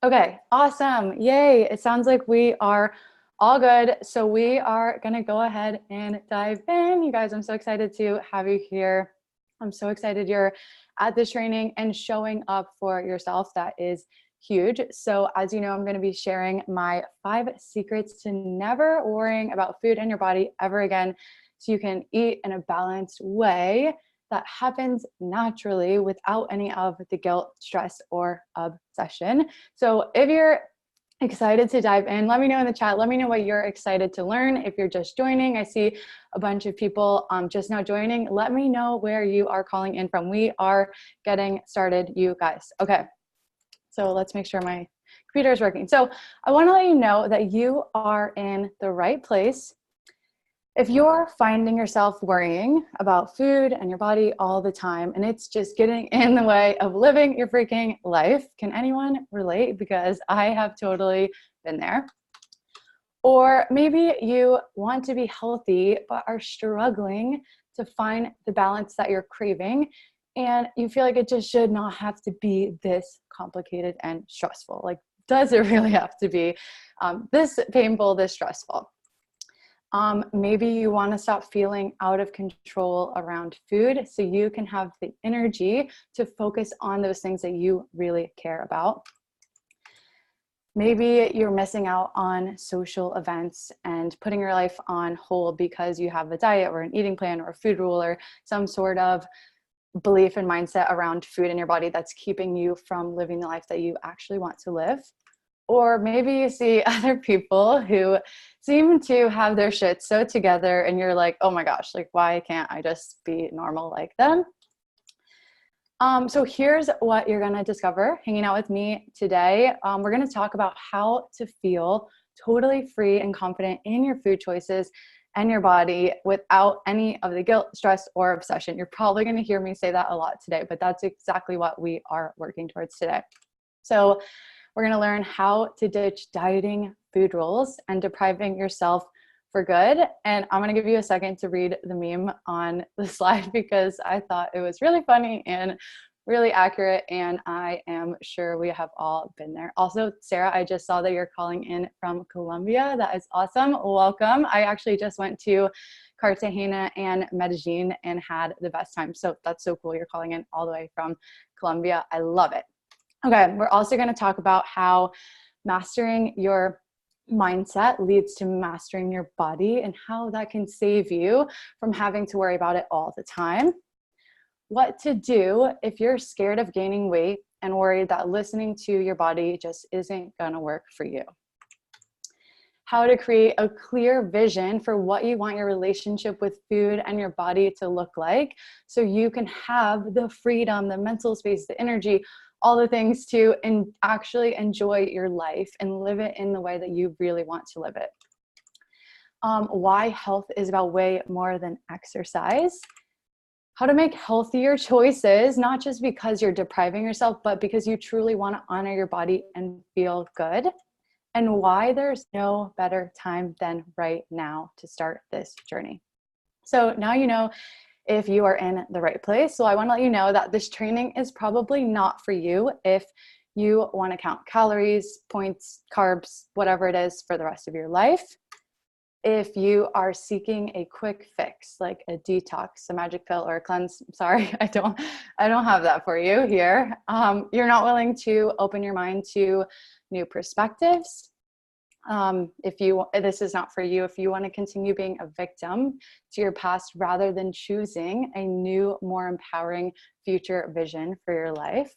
Okay, awesome. Yay. It sounds like we are all good. So we are going to go ahead and dive in. You guys, I'm so excited to have you here. I'm so excited you're at this training and showing up for yourself. That is huge. So as you know, I'm going to be sharing my 5 secrets to never worrying about food in your body ever again so you can eat in a balanced way that happens naturally without any of the guilt, stress, or obsession. So if you're excited to dive in, let me know in the chat. Let me know what you're excited to learn. If you're just joining, I see a bunch of people just now joining. Let me know where you are calling in from. We are getting started, you guys. Okay, so let's make sure my computer is working. So I want to let you know that you are in the right place. If you're finding yourself worrying about food and your body all the time, and it's just getting in the way of living your freaking life, can anyone relate? Because I have totally been there. Or maybe you want to be healthy, but are struggling to find the balance that you're craving, and you feel like it just should not have to be this complicated and stressful. Like, does it really have to be this painful, this stressful? Maybe you want to stop feeling out of control around food so you can have the energy to focus on those things that you really care about. Maybe you're missing out on social events and putting your life on hold because you have a diet or an eating plan or a food rule or some sort of belief and mindset around food in your body that's keeping you from living the life that you actually want to live. Or maybe you see other people who seem to have their shit so together and you're like, oh my gosh, like, why can't I just be normal like them? So here's what you're going to discover hanging out with me today. We're going to talk about how to feel totally free and confident in your food choices and your body without any of the guilt, stress, or obsession. You're probably going to hear me say that a lot today, but that's exactly what we are working towards today. So we're going to learn how to ditch dieting, food rules, and depriving yourself for good. And I'm going to give you a second to read the meme on the slide because I thought it was really funny and really accurate, and I am sure we have all been there. Also, Sarah, I just saw that you're calling in from Colombia. That is awesome. Welcome. I actually just went to Cartagena and Medellin and had the best time. So that's so cool. You're calling in all the way from Colombia. I love it. Okay, we're also going to talk about how mastering your mindset leads to mastering your body and how that can save you from having to worry about it all the time. What to do if you're scared of gaining weight and worried that listening to your body just isn't going to work for you. How to create a clear vision for what you want your relationship with food and your body to look like so you can have the freedom, the mental space, the energy, all the things to actually enjoy your life and live it in the way that you really want to live it. Why health is about way more than exercise. How to make healthier choices, not just because you're depriving yourself, but because you truly want to honor your body and feel good. And why there's no better time than right now to start this journey. So now you know if you are in the right place. So I want to let you know that this training is probably not for you if you want to count calories, points, carbs, whatever it is for the rest of your life. If you are seeking a quick fix, like a detox, a magic pill, or a cleanse, sorry, I don't have that for you here. You're not willing to open your mind to new perspectives. This is not for you, if you want to continue being a victim to your past rather than choosing a new, more empowering future vision for your life.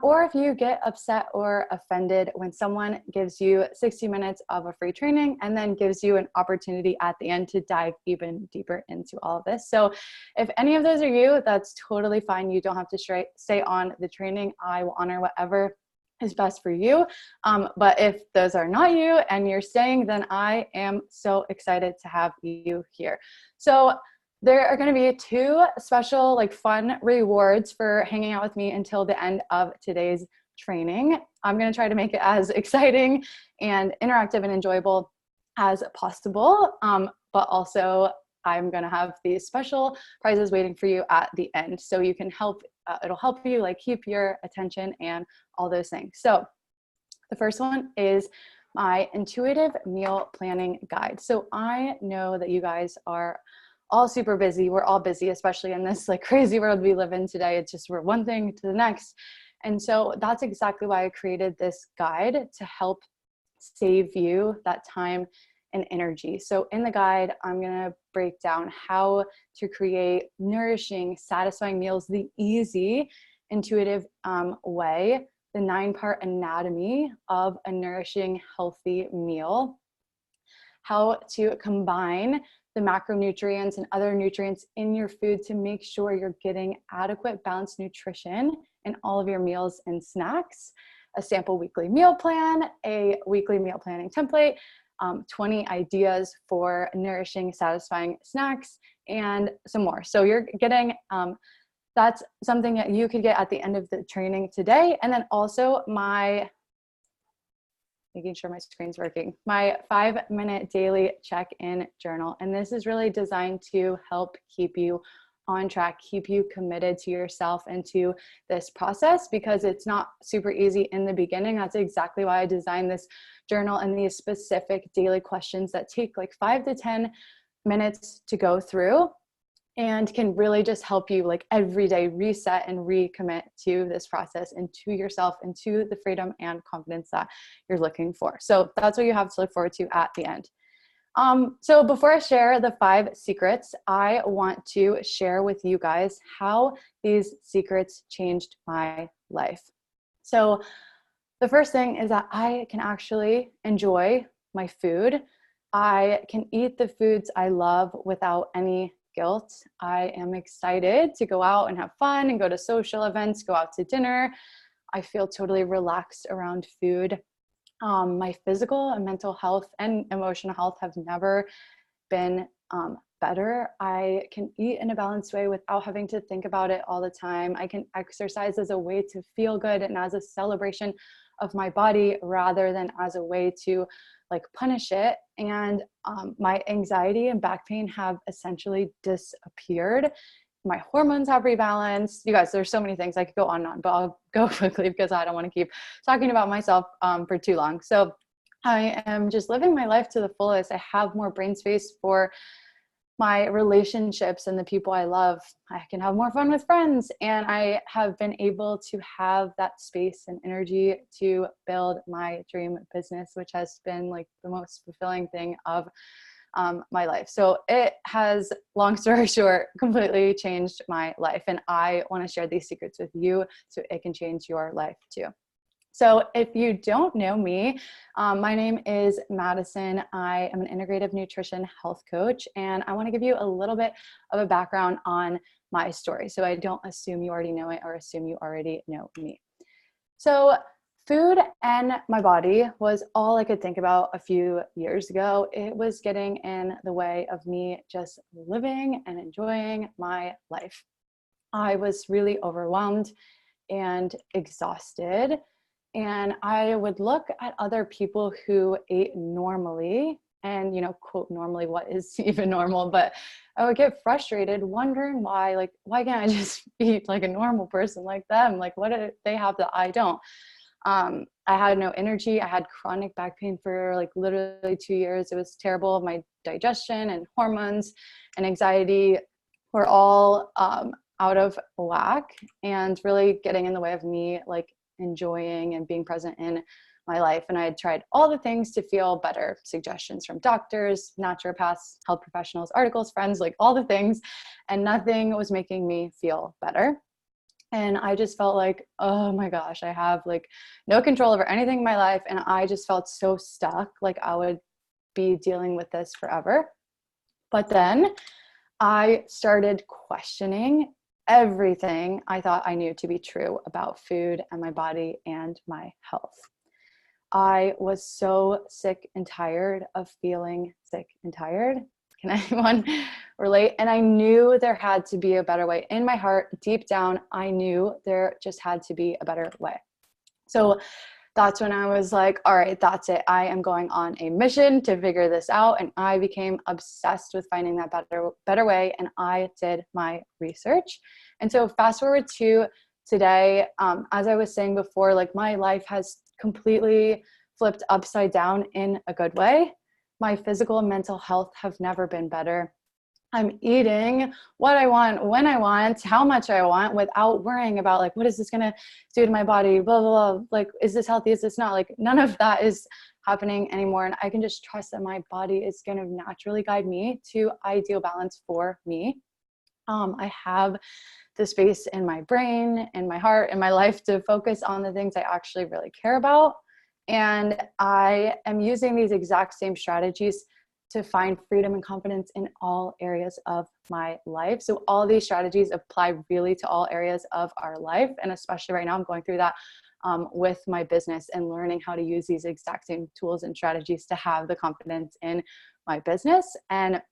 Or if you get upset or offended when someone gives you 60 minutes of a free training and then gives you an opportunity at the end to dive even deeper into all of this. So if any of those are you, that's totally fine. You don't have to stay on the training. I will honor whatever is best for you. But if those are not you and you're staying, then I am so excited to have you here. So there are going to be 2 special, fun rewards for hanging out with me until the end of today's training. I'm going to try to make it as exciting and interactive and enjoyable as possible. But also I'm going to have these special prizes waiting for you at the end. So you can it'll help you keep your attention and all those things. So The first one is my intuitive meal planning guide. So I know that you guys are all super busy. We're all busy, especially in this like crazy world we live in today. It's just we're one thing to the next. And so that's exactly why I created this guide, to help save you that time and energy. So in the guide, I'm going to break down how to create nourishing, satisfying meals the easy, intuitive way, the 9-part anatomy of a nourishing, healthy meal, how to combine the macronutrients and other nutrients in your food to make sure you're getting adequate, balanced nutrition in all of your meals and snacks, a sample weekly meal plan, a weekly meal planning template, 20 ideas for nourishing, satisfying snacks, and some more. So you're getting, that's something that you could get at the end of the training today. And then also making sure my screen's working, my 5-minute daily check-in journal. And this is really designed to help keep you on track, keep you committed to yourself and to this process, because it's not super easy in the beginning. That's exactly why I designed this journal and these specific daily questions that take like 5 to 10 minutes to go through, and can really just help you like every day reset and recommit to this process and to yourself and to the freedom and confidence that you're looking for. So that's what you have to look forward to at the end. So before I share the 5 secrets, I want to share with you guys how these secrets changed my life. So the first thing is that I can actually enjoy my food. I can eat the foods I love without any guilt. I am excited to go out and have fun and go to social events, go out to dinner. I feel totally relaxed around food. My physical and mental health and emotional health have never been better. I can eat in a balanced way without having to think about it all the time. I can exercise as a way to feel good and as a celebration of my body rather than as a way to like punish it. And my anxiety and back pain have essentially disappeared. My hormones have rebalanced. You guys, there's so many things I could go on and on, but I'll go quickly because I don't want to keep talking about myself for too long. So I am just living my life to the fullest. I have more brain space for my relationships and the people I love. I can have more fun with friends, and I have been able to have that space and energy to build my dream business, which has been like the most fulfilling thing of my life. So it has, long story short, completely changed my life. And I want to share these secrets with you so it can change your life too. So if you don't know me, my name is Madison. I am an integrative nutrition health coach, and I want to give you a little bit of a background on my story, so I don't assume you already know it or assume you already know me. So food and my body was all I could think about a few years ago. It was getting in the way of me just living and enjoying my life. I was really overwhelmed and exhausted. And I would look at other people who ate normally and, quote, normally, what is even normal? But I would get frustrated wondering why can't I just eat like a normal person like them? Like, what do they have that I don't? I had no energy. I had chronic back pain for like literally 2 years. It was terrible. My digestion and hormones and anxiety were all out of whack and really getting in the way of me like enjoying and being present in my life. And I had tried all the things to feel better, suggestions from doctors, naturopaths, health professionals, articles, friends, like all the things, and nothing was making me feel better. And I just felt like, oh my gosh, I have like no control over anything in my life. And I just felt so stuck, like I would be dealing with this forever. But then I started questioning everything I thought I knew to be true about food and my body and my health. I was so sick and tired of feeling sick and tired. Can anyone relate? And I knew there had to be a better way. In my heart, deep down, I knew there just had to be a better way. So that's when I was like, all right, that's it. I am going on a mission to figure this out. And I became obsessed with finding that better way. And I did my research. And so fast forward to today, as I was saying before, like my life has completely flipped upside down in a good way. My physical and mental health have never been better. I'm eating what I want, when I want, how much I want, without worrying about like, what is this going to do to my body? Blah, blah, blah. Like, is this healthy? Is this not? Like, none of that is happening anymore. And I can just trust that my body is going to naturally guide me to ideal balance for me. I have the space in my brain, in my heart, in my life to focus on the things I actually really care about. And I am using these exact same strategies to find freedom and confidence in all areas of my life. So all these strategies apply really to all areas of our life. And especially right now, I'm going through that with my business and learning how to use these exact same tools and strategies to have the confidence in my business. And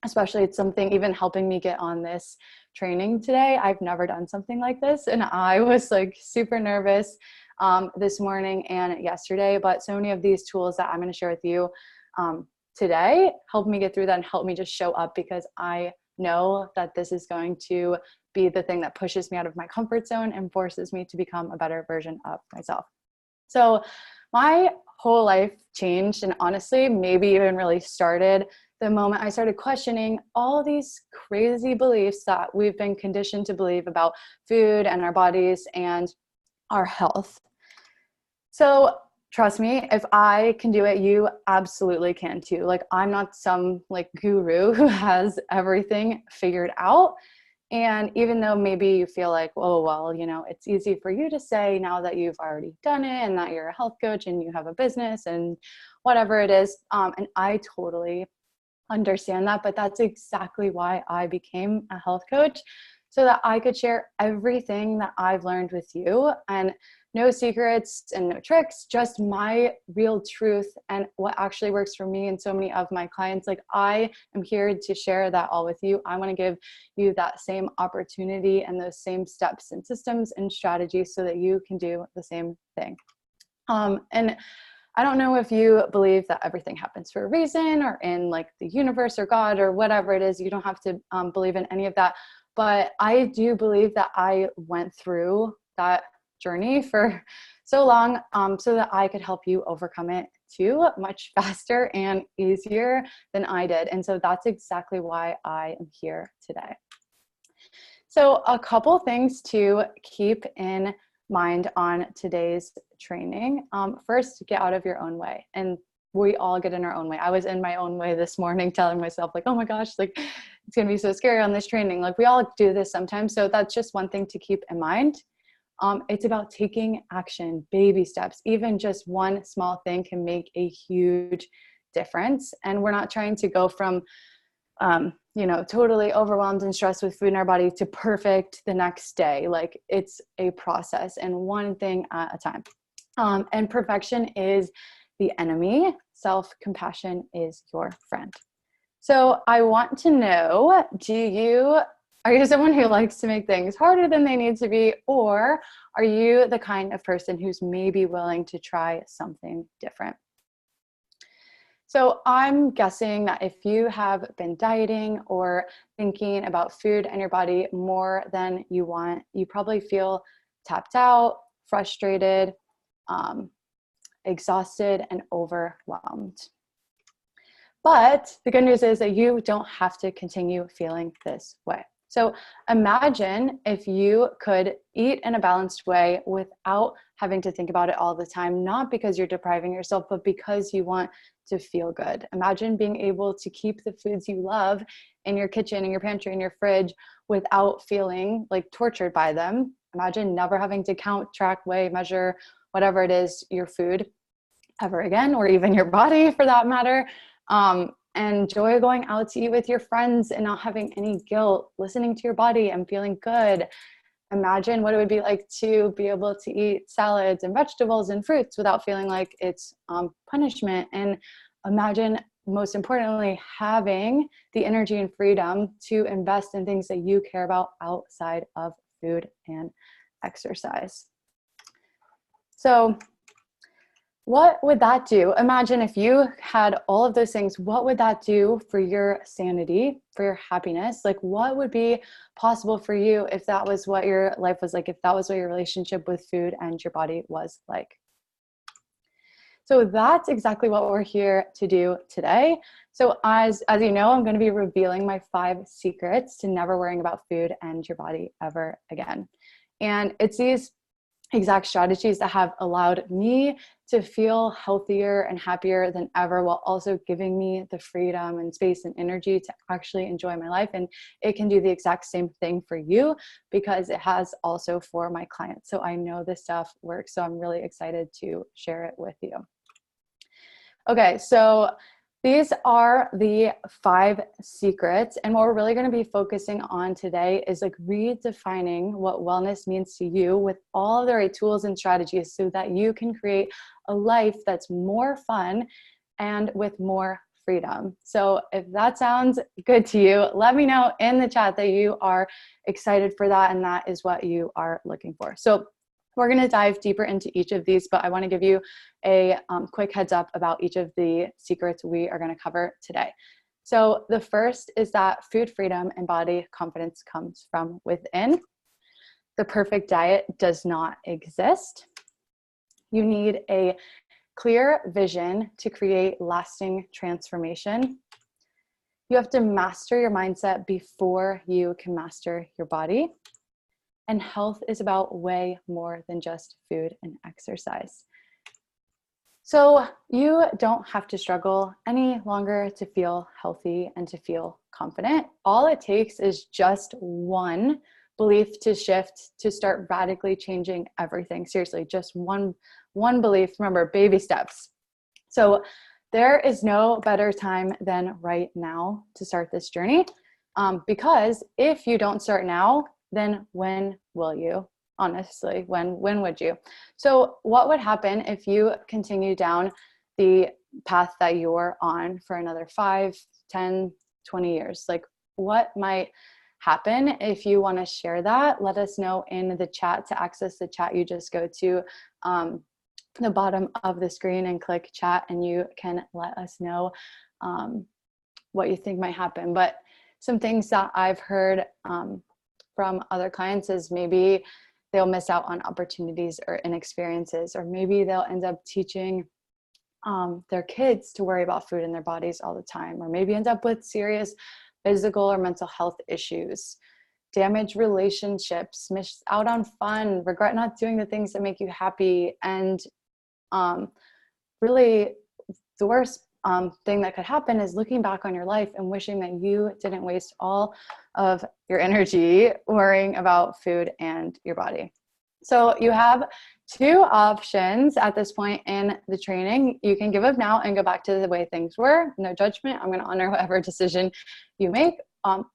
especially it's something even helping me get on this training today. I've never done something like this. And I was like super nervous this morning and yesterday, but so many of these tools that I'm going to share with you today help me get through that and help me just show up, because I know that this is going to be the thing that pushes me out of my comfort zone and forces me to become a better version of myself. So my whole life changed, and honestly, maybe even really started the moment I started questioning all these crazy beliefs that we've been conditioned to believe about food and our bodies and our health. So trust me, if I can do it, you absolutely can too. Like, I'm not some like guru who has everything figured out. And even though maybe you feel like, oh, well, you know, it's easy for you to say now that you've already done it and that you're a health coach and you have a business and whatever it is. And I totally understand that, but that's exactly why I became a health coach, so that I could share everything that I've learned with you, and no secrets and no tricks, just my real truth and what actually works for me and so many of my clients. Like, I am here to share that all with you. I want to give you that same opportunity and those same steps and systems and strategies so that you can do the same thing. And I don't know if you believe that everything happens for a reason, or in like the universe or God or whatever it is. You don't have to believe in any of that. But I do believe that I went through that journey for so long so that I could help you overcome it too, much faster and easier than I did. And so that's exactly why I am here today. So a couple things to keep in mind on today's training. First, get out of your own way. And we all get in our own way. I was in my own way this morning, telling myself like, oh my gosh, like it's going to be so scary on this training. Like, we all do this sometimes. So that's just one thing to keep in mind. It's about taking action, baby steps. Even just one small thing can make a huge difference. And we're not trying to go from totally overwhelmed and stressed with food in our body to perfect the next day. Like, it's a process and one thing at a time. And perfection is the enemy. Self-compassion is your friend. So I want to know, are you someone who likes to make things harder than they need to be? Or are you the kind of person who's maybe willing to try something different? So I'm guessing that if you have been dieting or thinking about food and your body more than you want, you probably feel tapped out, frustrated, exhausted, and overwhelmed. But the good news is that you don't have to continue feeling this way. So imagine if you could eat in a balanced way without having to think about it all the time, not because you're depriving yourself, but because you want to feel good. Imagine being able to keep the foods you love in your kitchen, in your pantry, in your fridge without feeling like tortured by them. Imagine never having to count, track, weigh, measure, whatever it is, your food ever again, or even your body for that matter. And enjoy going out to eat with your friends and not having any guilt, listening to your body and feeling good. Imagine what it would be like to be able to eat salads and vegetables and fruits without feeling like it's punishment. And imagine, most importantly, having the energy and freedom to invest in things that you care about outside of food and exercise. So what would that do? Imagine if you had all of those things, what would that do for your sanity, for your happiness? Like, what would be possible for you if that was what your life was like, if that was what your relationship with food and your body was like? So that's exactly what we're here to do today. So as you know, I'm going to be revealing my 5 secrets to never worrying about food and your body ever again. And it's these exact strategies that have allowed me to feel healthier and happier than ever, while also giving me the freedom and space and energy to actually enjoy my life. And it can do the exact same thing for you, because it has also for my clients. So I know this stuff works. So I'm really excited to share it with you. Okay, so these are the 5 secrets. And what we're really going to be focusing on today is like redefining what wellness means to you with all of the right tools and strategies so that you can create a life that's more fun and with more freedom. So if that sounds good to you, let me know in the chat that you are excited for that and that is what you are looking for. So we're going to dive deeper into each of these, but I want to give you a quick heads up about each of the secrets we are going to cover today. So the first is that food freedom and body confidence comes from within. The perfect diet does not exist. You need a clear vision to create lasting transformation. You have to master your mindset before you can master your body. And health is about way more than just food and exercise. So you don't have to struggle any longer to feel healthy and to feel confident. All it takes is just one belief to shift to start radically changing everything. Seriously, just one belief. Remember, baby steps. So there is no better time than right now to start this journey. Because if you don't start now, then when will you? Honestly, when would you? So what would happen if you continue down the path that you're on for another 5, 10, 20 years? Like, what might happen? If you want to share that, let us know in the chat. To access the chat, you just go to the bottom of the screen and click chat, and you can let us know what you think might happen. But some things that I've heard from other clients is maybe they'll miss out on opportunities or experiences, or maybe they'll end up teaching their kids to worry about food in their bodies all the time, or maybe end up with serious physical or mental health issues, damage relationships, miss out on fun, regret not doing the things that make you happy, and really the worst thing that could happen is looking back on your life and wishing that you didn't waste all of your energy worrying about food and your body. So you have 2 options at this point in the training. You can give up now and go back to the way things were. No judgment. I'm going to honor whatever decision you make.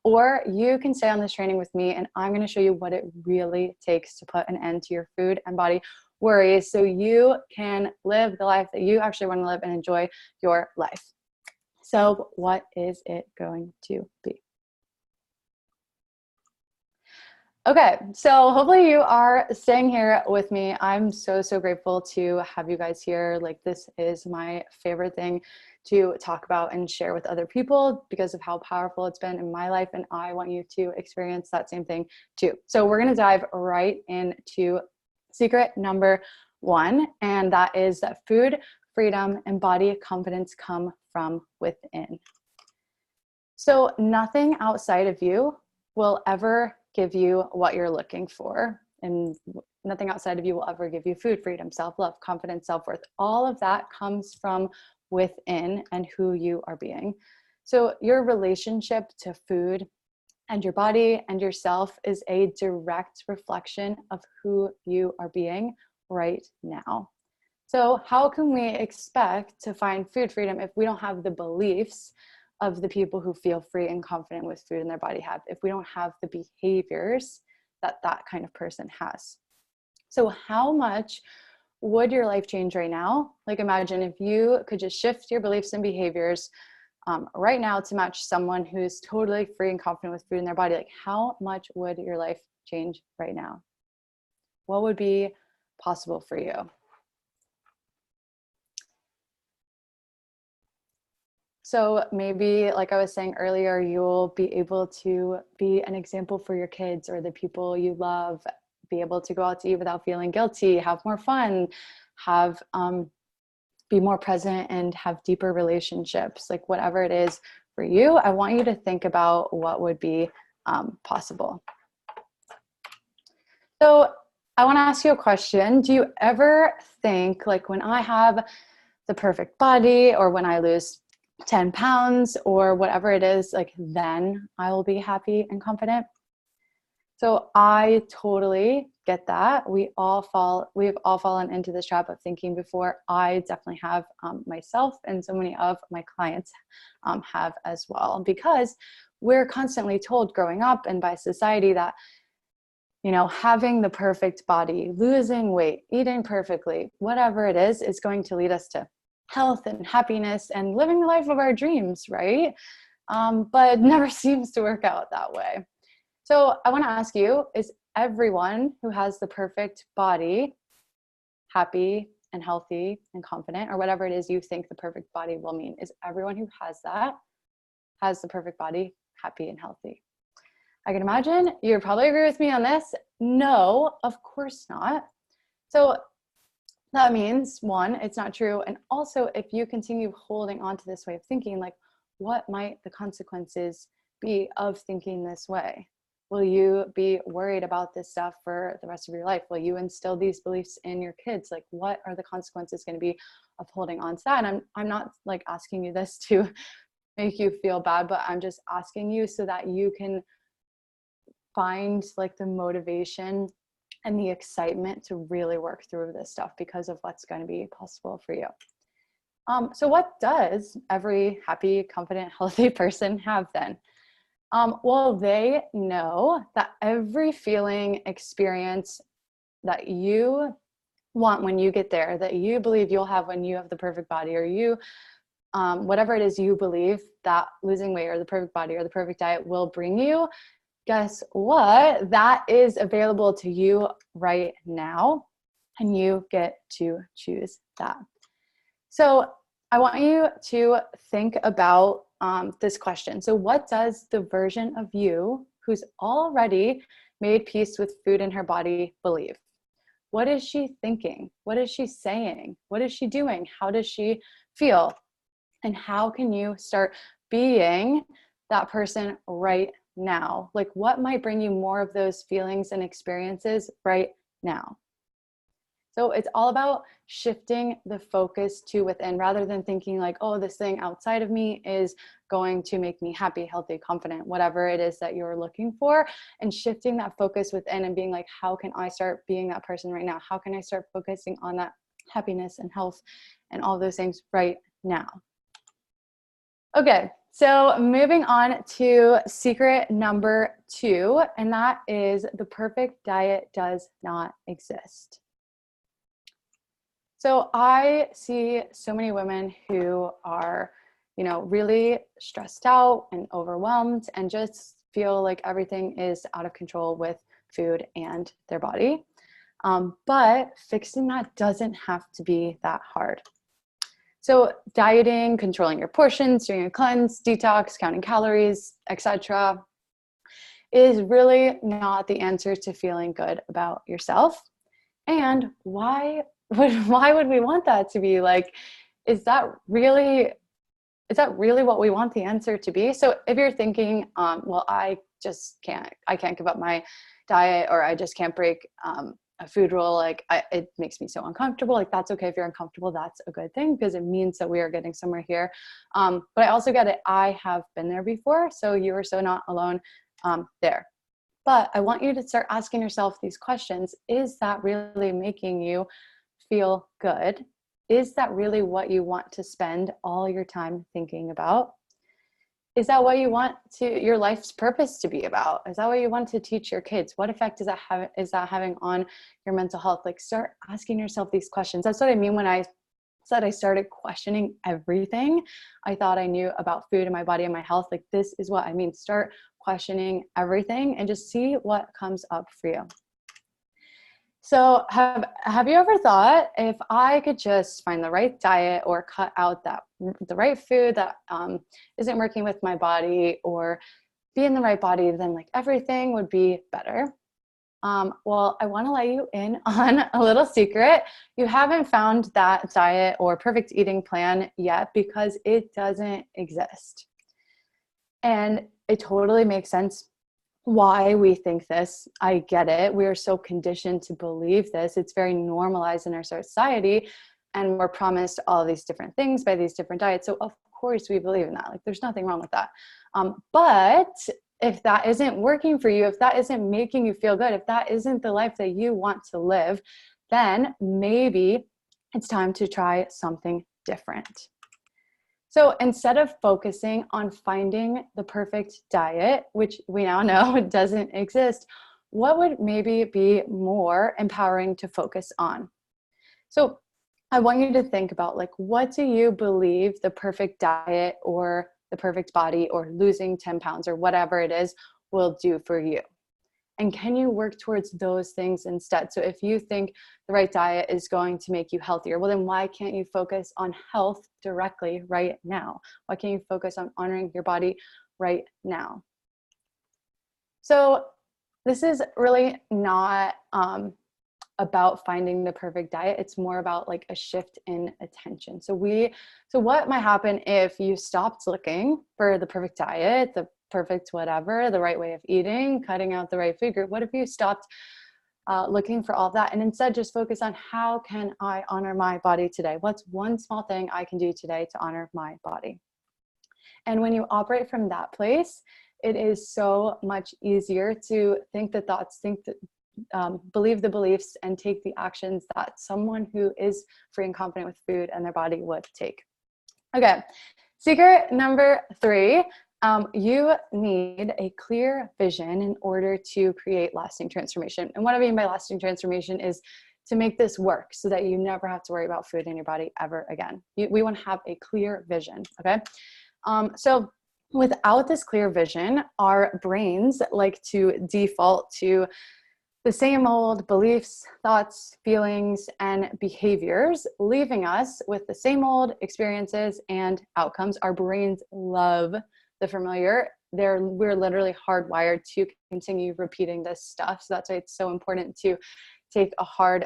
Or you can stay on this training with me, and I'm going to show you what it really takes to put an end to your food and body worries so you can live the life that you actually want to live and enjoy your life. So what is it going to be? Okay, so hopefully you are staying here with me. I'm so grateful to have you guys here. Like, this is my favorite thing to talk about and share with other people because of how powerful it's been in my life, and I want you to experience that same thing too. So we're going to dive right into secret number 1, and that is that food freedom and body confidence come from within. So nothing outside of you will ever give you what you're looking for, and nothing outside of you will ever give you food freedom, self-love, confidence, self-worth. All of that comes from within and who you are being. So your relationship to food and your body and yourself is a direct reflection of who you are being right now. So how can we expect to find food freedom if we don't have the beliefs of the people who feel free and confident with food in their body have, if we don't have the behaviors that that kind of person has? So how much would your life change right now? Like, imagine if you could just shift your beliefs and behaviors right now to match someone who's totally free and confident with food in their body. Like, how much would your life change right now? What would be possible for you? So maybe, like I was saying earlier, you'll be able to be an example for your kids or the people you love, be able to go out to eat without feeling guilty, have more fun, have be more present and have deeper relationships, like whatever it is for you, I want you to think about what would be possible. So I want to ask you a question. Do you ever think, like, when I have the perfect body, or when I lose 10 pounds or whatever it is, like, then I will be happy and confident? So I totally get that. We've all fallen into this trap of thinking before. I definitely have, myself, and so many of my clients have as well, because we're constantly told growing up and by society that, you know, having the perfect body, losing weight, eating perfectly, whatever it is going to lead us to health and happiness and living the life of our dreams, right? But it never seems to work out that way. So I want to ask you, is everyone who has the perfect body happy and healthy and confident, or whatever it is you think the perfect body will mean? Is everyone who has that, has the perfect body, happy and healthy? I can imagine you would probably agree with me on this. No, of course not. So that means, one, it's not true. And also, if you continue holding on to this way of thinking, like, what might the consequences be of thinking this way? Will you be worried about this stuff for the rest of your life? Will you instill these beliefs in your kids? Like, what are the consequences going to be of holding on to that? And I'm not like asking you this to make you feel bad, but I'm just asking you so that you can find like the motivation and the excitement to really work through this stuff because of what's going to be possible for you. So what does every happy, confident, healthy person have then? Well, they know that every feeling, experience that you want when you get there, that you believe you'll have when you have the perfect body, or you, whatever it is you believe that losing weight or the perfect body or the perfect diet will bring you, guess what? That is available to you right now, and you get to choose that. So I want you to think about this question. So what does the version of you who's already made peace with food in her body believe? What is she thinking? What is she saying? What is she doing? How does she feel? And how can you start being that person right now? Like, what might bring you more of those feelings and experiences right now? So it's all about shifting the focus to within, rather than thinking like, oh, this thing outside of me is going to make me happy, healthy, confident, whatever it is that you're looking for, and shifting that focus within and being like, how can I start being that person right now? How can I start focusing on that happiness and health and all those things right now? Okay, so moving on to secret number 2, and that is the perfect diet does not exist. So I see so many women who are, you know, really stressed out and overwhelmed and just feel like everything is out of control with food and their body. But fixing that doesn't have to be that hard. So dieting, controlling your portions, doing a cleanse, detox, counting calories, etc., is really not the answer to feeling good about yourself. And why would we want that to be? Like, is that really what we want the answer to be? So if you're thinking, well, I can't give up my diet, or I just can't break a food rule, like it makes me so uncomfortable, like that's okay. If you're uncomfortable, that's a good thing, because it means that we are getting somewhere here. But I also get it. I have been there before, so you are so not alone there. But I want you to start asking yourself these questions. Is that really making you feel good? Is that really what you want to spend all your time thinking about? Is that what you want your life's purpose to be about? Is that what you want to teach your kids? What effect is that having on your mental health? Like, start asking yourself these questions. That's what I mean when I said I started questioning everything I thought I knew about food and my body and my health. Like, this is what I mean. Start questioning everything and just see what comes up for you. So have you ever thought, if I could just find the right diet or cut out the right food that isn't working with my body, or be in the right body, then like everything would be better? Well, I want to let you in on a little secret. You haven't found that diet or perfect eating plan yet because it doesn't exist. And it totally makes sense why we think this. I get it. We are so conditioned to believe this. It's very normalized in our society, and we're promised all these different things by these different diets. So of course we believe in that. Like, there's nothing wrong with that. But if that isn't working for you, if that isn't making you feel good, if that isn't the life that you want to live, then maybe it's time to try something different. So instead of focusing on finding the perfect diet, which we now know doesn't exist, what would maybe be more empowering to focus on? So I want you to think about, like, what do you believe the perfect diet or the perfect body or losing 10 pounds or whatever it is will do for you? And can you work towards those things instead? So if you think the right diet is going to make you healthier, well, then why can't you focus on health directly right now? Why can't you focus on honoring your body right now? So this is really not about finding the perfect diet. It's more about like a shift in attention. So what might happen if you stopped looking for the perfect diet, the perfect whatever, the right way of eating, cutting out the right food group? What if you stopped looking for all of that and instead just focus on, how can I honor my body today? What's one small thing I can do today to honor my body? And when you operate from that place, it is so much easier to think the thoughts, believe the beliefs, and take the actions that someone who is free and confident with food and their body would take. Okay, secret number 3. You need a clear vision in order to create lasting transformation. And what I mean by lasting transformation is to make this work so that you never have to worry about food in your body ever again. We want to have a clear vision, okay? So without this clear vision, our brains like to default to the same old beliefs, thoughts, feelings, and behaviors, leaving us with the same old experiences and outcomes. Our brains love the familiar. We're literally hardwired to continue repeating this stuff. So that's why it's so important to take a hard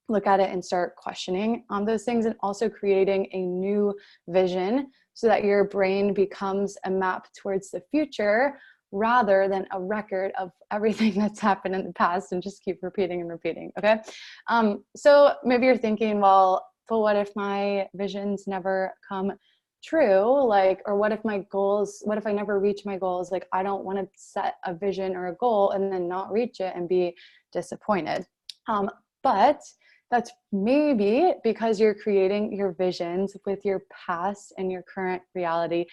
look at it and start questioning on those things, and also creating a new vision so that your brain becomes a map towards the future rather than a record of everything that's happened in the past and just keep repeating and repeating, okay? So maybe you're thinking, well, but what if my visions never come true? Like, or what if I never reach my goals? Like, I don't want to set a vision or a goal and then not reach it and be disappointed. But that's maybe because you're creating your visions with your past and your current reality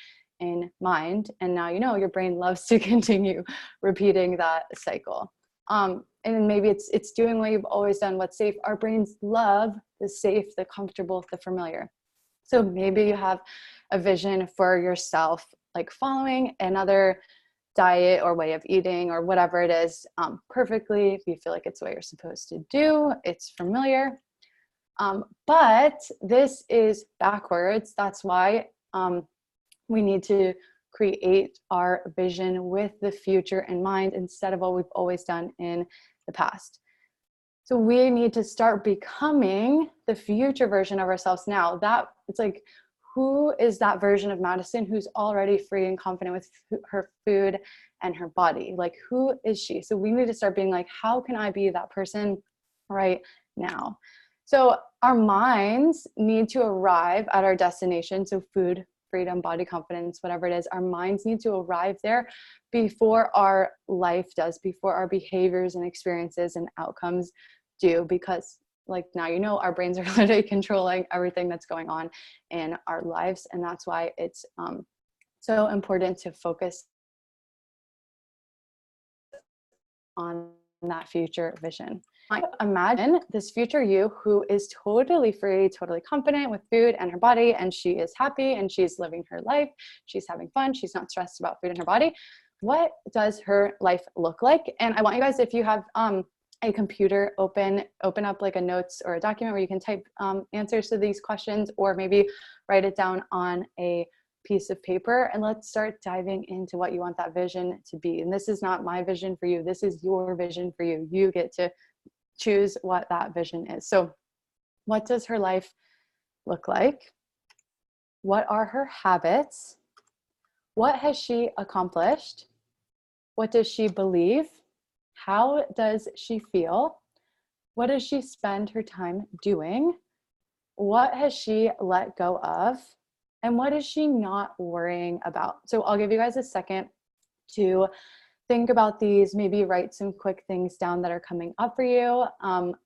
in mind. And now your brain loves to continue repeating that cycle. And maybe it's doing what you've always done, what's safe. Our brains love the safe, the comfortable, the familiar. So maybe you have a vision for yourself, like following another diet or way of eating or whatever it is perfectly. If you feel like it's what you're supposed to do, it's familiar. But this is backwards. That's why we need to create our vision with the future in mind instead of what we've always done in the past. So we need to start becoming the future version of ourselves now. That it's like, who is that version of Madison who's already free and confident with her food and her body? Like, who is she? So we need to start being like, how can I be that person right now? So our minds need to arrive at our destination. So food, freedom, body confidence, whatever it is, our minds need to arrive there before our life does, before our behaviors and experiences and outcomes do, because like now our brains are literally controlling everything that's going on in our lives. And that's why it's so important to focus on that future vision. Imagine this future you who is totally free, totally confident with food and her body, and she is happy and she's living her life. She's having fun. She's not stressed about food and her body. What does her life look like? And I want you guys, if you have a computer, open up like a notes or a document where you can type answers to these questions, or maybe write it down on a piece of paper and let's start diving into what you want that vision to be. And this is not my vision for you. This is your vision for you. You get to choose what that vision is. So what does her life look like? What are her habits? What has she accomplished? What does she believe? How does she feel? What does she spend her time doing? What has she let go of? And what is she not worrying about? So I'll give you guys a second to think about these, maybe write some quick things down that are coming up for you.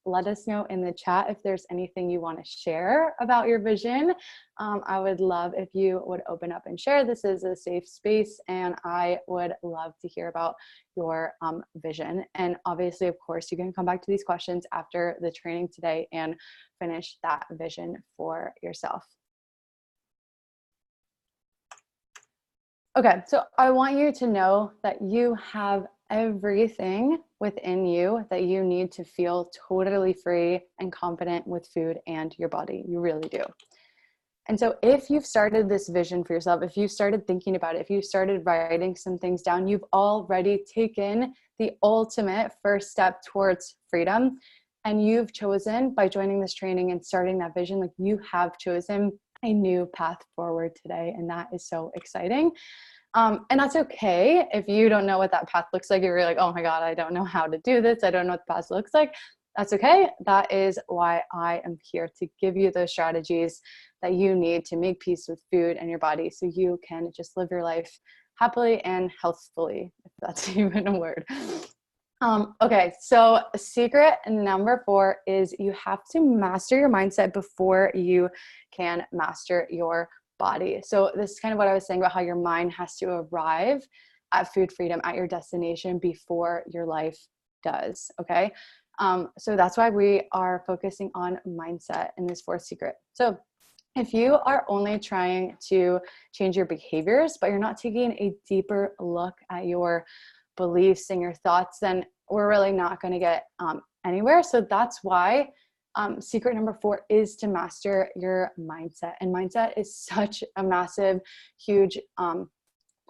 Let us know in the chat if there's anything you want to share about your vision. I would love if you would open up and share. This is a safe space and I would love to hear about your vision. And obviously, of course, you can come back to these questions after the training today and finish that vision for yourself. Okay, so I want you to know that you have everything within you that you need to feel totally free and confident with food and your body. You really do. And so if you've started this vision for yourself, if you started thinking about it, if you started writing some things down, you've already taken the ultimate first step towards freedom. And you've chosen, by joining this training and starting that vision, like you have chosen a new path forward today. And that is so exciting. And that's okay if you don't know what that path looks like. You're like, oh my God, I don't know how to do this. I don't know what the path looks like. That's okay. That is why I am here, to give you those strategies that you need to make peace with food and your body so you can just live your life happily and healthfully, if that's even a word. Okay, so secret number 4 is you have to master your mindset before you can master your body. So this is kind of what I was saying about how your mind has to arrive at food freedom, at your destination, before your life does, okay? So that's why we are focusing on mindset in this 4th secret. So if you are only trying to change your behaviors, but you're not taking a deeper look at your beliefs and your thoughts, then we're really not going to get anywhere. So that's why secret number 4 is to master your mindset. And mindset is such a massive, huge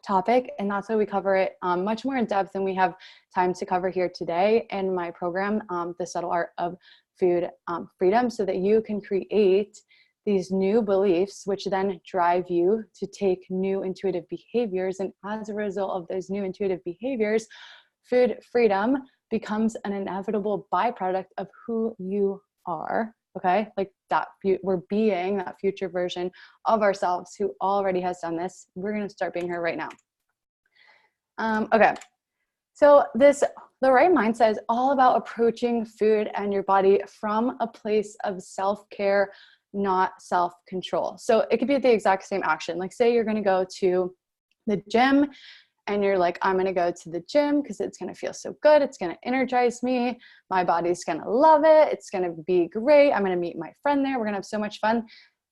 topic. And that's why we cover it much more in depth than we have time to cover here today in my program, The Subtle Art of Food Freedom, so that you can create these new beliefs, which then drive you to take new intuitive behaviors. And as a result of those new intuitive behaviors, food freedom becomes an inevitable byproduct of who you are. Okay, like that we're being that future version of ourselves who already has done this. We're going to start being her right now. Okay, so the right mindset is all about approaching food and your body from a place of self-care, not self-control. So it could be the exact same action. Like say you're going to go to the gym and you're like, I'm going to go to the gym because it's going to feel so good. It's going to energize me. My body's going to love it. It's going to be great. I'm going to meet my friend there. We're going to have so much fun.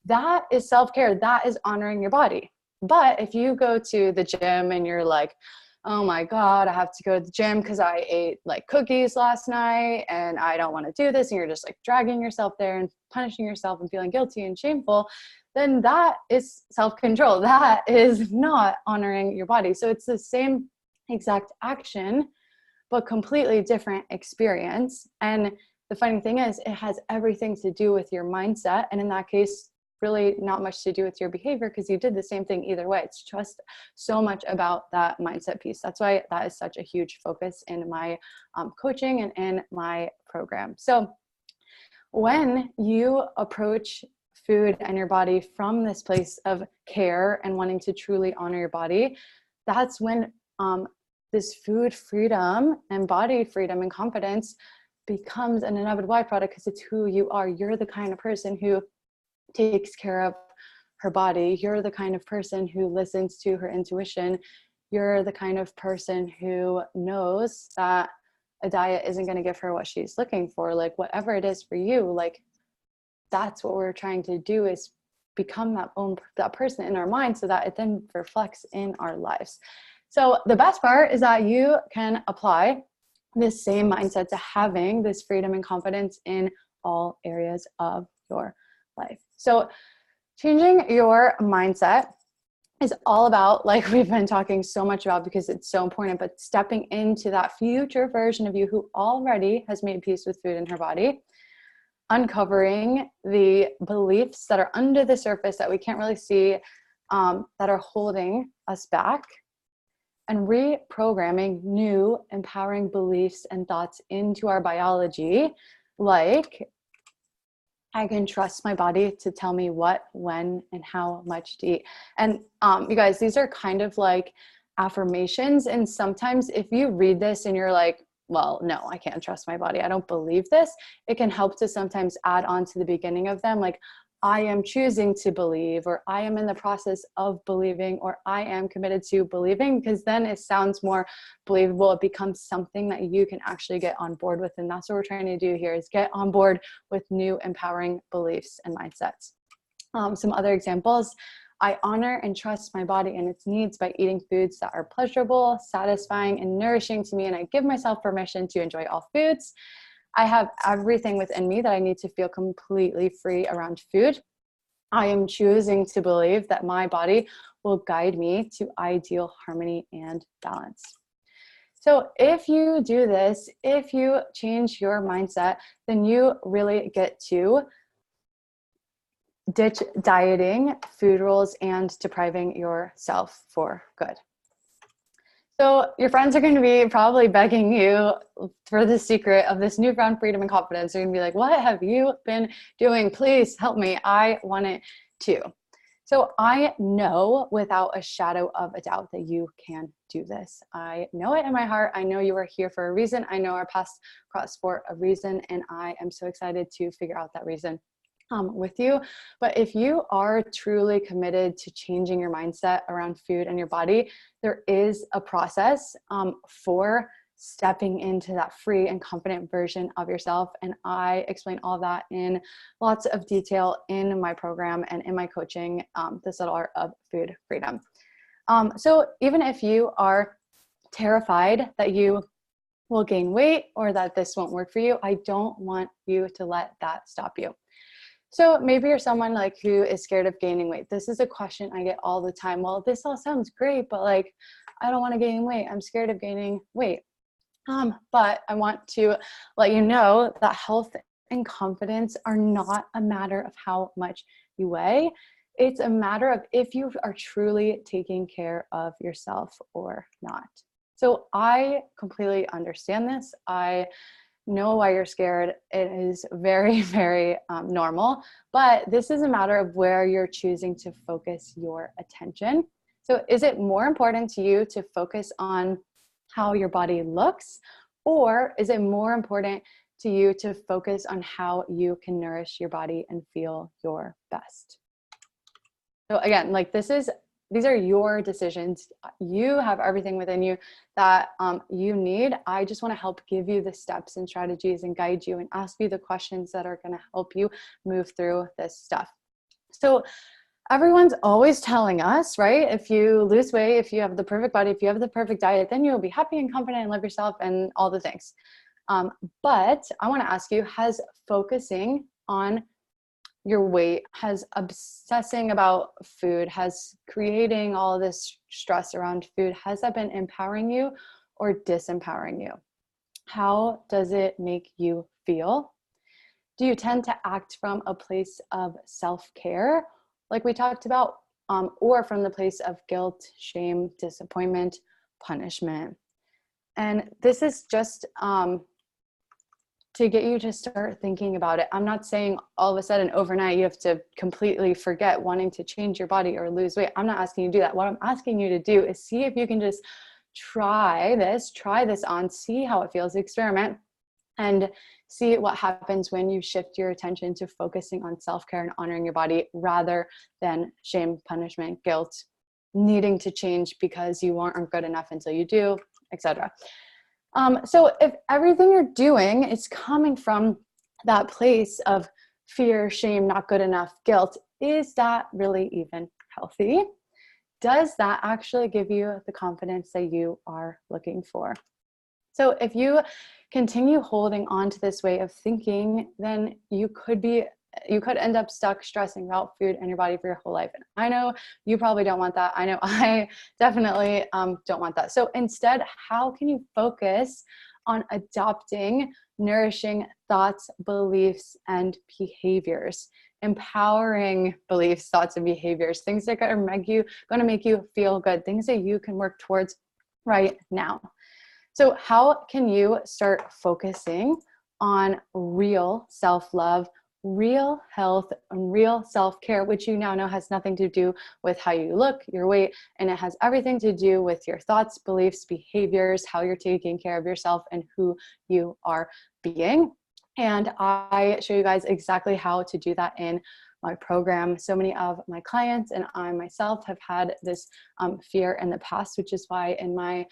That is self-care. That is honoring your body. But if you go to the gym and you're like, oh my God, I have to go to the gym because I ate like cookies last night and I don't want to do this. And you're just like dragging yourself there and punishing yourself and feeling guilty and shameful, then that is self-control. That is not honoring your body. So it's the same exact action, but completely different experience. And the funny thing is, it has everything to do with your mindset. And in that case, really not much to do with your behavior because you did the same thing either way. It's just so much about that mindset piece. That's why that is such a huge focus in my coaching and in my program. So when you approach food and your body from this place of care and wanting to truly honor your body, that's when this food freedom and body freedom and confidence becomes an inevitable byproduct because it's who you are. You're the kind of person who takes care of her body. You're the kind of person who listens to her intuition. You're the kind of person who knows that a diet isn't going to give her what she's looking for. Like whatever it is for you, like that's what we're trying to do, is become that person in our mind so that it then reflects in our lives. So the best part is that you can apply this same mindset to having this freedom and confidence in all areas of your life. So changing your mindset is all about, like we've been talking so much about because it's so important, but stepping into that future version of you who already has made peace with food in her body, uncovering the beliefs that are under the surface that we can't really see, that are holding us back, and reprogramming new empowering beliefs and thoughts into our biology, like I can trust my body to tell me what, when, and how much to eat. And you guys, these are kind of like affirmations. And sometimes if you read this and you're like, well, no, I can't trust my body, I don't believe this, it can help to sometimes add on to the beginning of them, like, I am choosing to believe, or I am in the process of believing, or I am committed to believing, because then it sounds more believable. It becomes something that you can actually get on board with. And that's what we're trying to do here, is get on board with new empowering beliefs and mindsets. Some other examples: I honor and trust my body and its needs by eating foods that are pleasurable, satisfying, and nourishing to me, and I give myself permission to enjoy all foods. I have everything within me that I need to feel completely free around food. I am choosing to believe that my body will guide me to ideal harmony and balance. So if you do this, if you change your mindset, then you really get to ditch dieting, food rules, and depriving yourself for good. So your friends are going to be probably begging you for the secret of this newfound freedom and confidence. They're going to be like, what have you been doing? Please help me. I want it too. So I know without a shadow of a doubt that you can do this. I know it in my heart. I know you are here for a reason. I know our paths cross for a reason, and I am so excited to figure out that reason with you. But if you are truly committed to changing your mindset around food and your body, there is a process for stepping into that free and confident version of yourself. And I explain all of that in lots of detail in my program and in my coaching, The Subtle Art of Food Freedom. So even if you are terrified that you will gain weight or that this won't work for you, I don't want you to let that stop you. So maybe you're someone like who is scared of gaining weight. This is a question I get all the time. Well, this all sounds great, but like, I don't want to gain weight. I'm scared of gaining weight. But I want to let you know that health and confidence are not a matter of how much you weigh. It's a matter of if you are truly taking care of yourself or not. So I completely understand this. I know why you're scared. It is very, very normal, but this is a matter of where you're choosing to focus your attention. So is it more important to you to focus on how your body looks, or is it more important to you to focus on how you can nourish your body and feel your best? So again, like these are your decisions. You have everything within you that you need. I just want to help give you the steps and strategies and guide you and ask you the questions that are going to help you move through this stuff. So everyone's always telling us, right? If you lose weight, if you have the perfect body, if you have the perfect diet, then you'll be happy and confident and love yourself and all the things. But I want to ask you, has focusing on your weight, has obsessing about food, has creating all of this stress around food, has that been empowering you or disempowering you? How does it make you feel? Do you tend to act from a place of self-care, like we talked about, or from the place of guilt, shame, disappointment, punishment? And this is just to get you to start thinking about it. I'm not saying all of a sudden overnight you have to completely forget wanting to change your body or lose weight. I'm not asking you to do that. What I'm asking you to do is see if you can just try this on, see how it feels, experiment, and see what happens when you shift your attention to focusing on self-care and honoring your body rather than shame, punishment, guilt, needing to change because you aren't good enough until you do, etc. So if everything you're doing is coming from that place of fear, shame, not good enough, guilt, is that really even healthy? Does that actually give you the confidence that you are looking for? So if you continue holding on to this way of thinking, then you could be You could end up stuck stressing about food and your body for your whole life. And I know you probably don't want that. I know I definitely don't want that. So instead, how can you focus on adopting nourishing thoughts, beliefs, and behaviors? Empowering beliefs, thoughts, and behaviors, things that are going to make you feel good, things that you can work towards right now. So how can you start focusing on real self-love, real health, and real self-care, which you now know has nothing to do with how you look, your weight, and it has everything to do with your thoughts, beliefs, behaviors, how you're taking care of yourself, and who you are being. And I show you guys exactly how to do that in my program. So many of my clients and I myself have had this fear in the past, which is why in my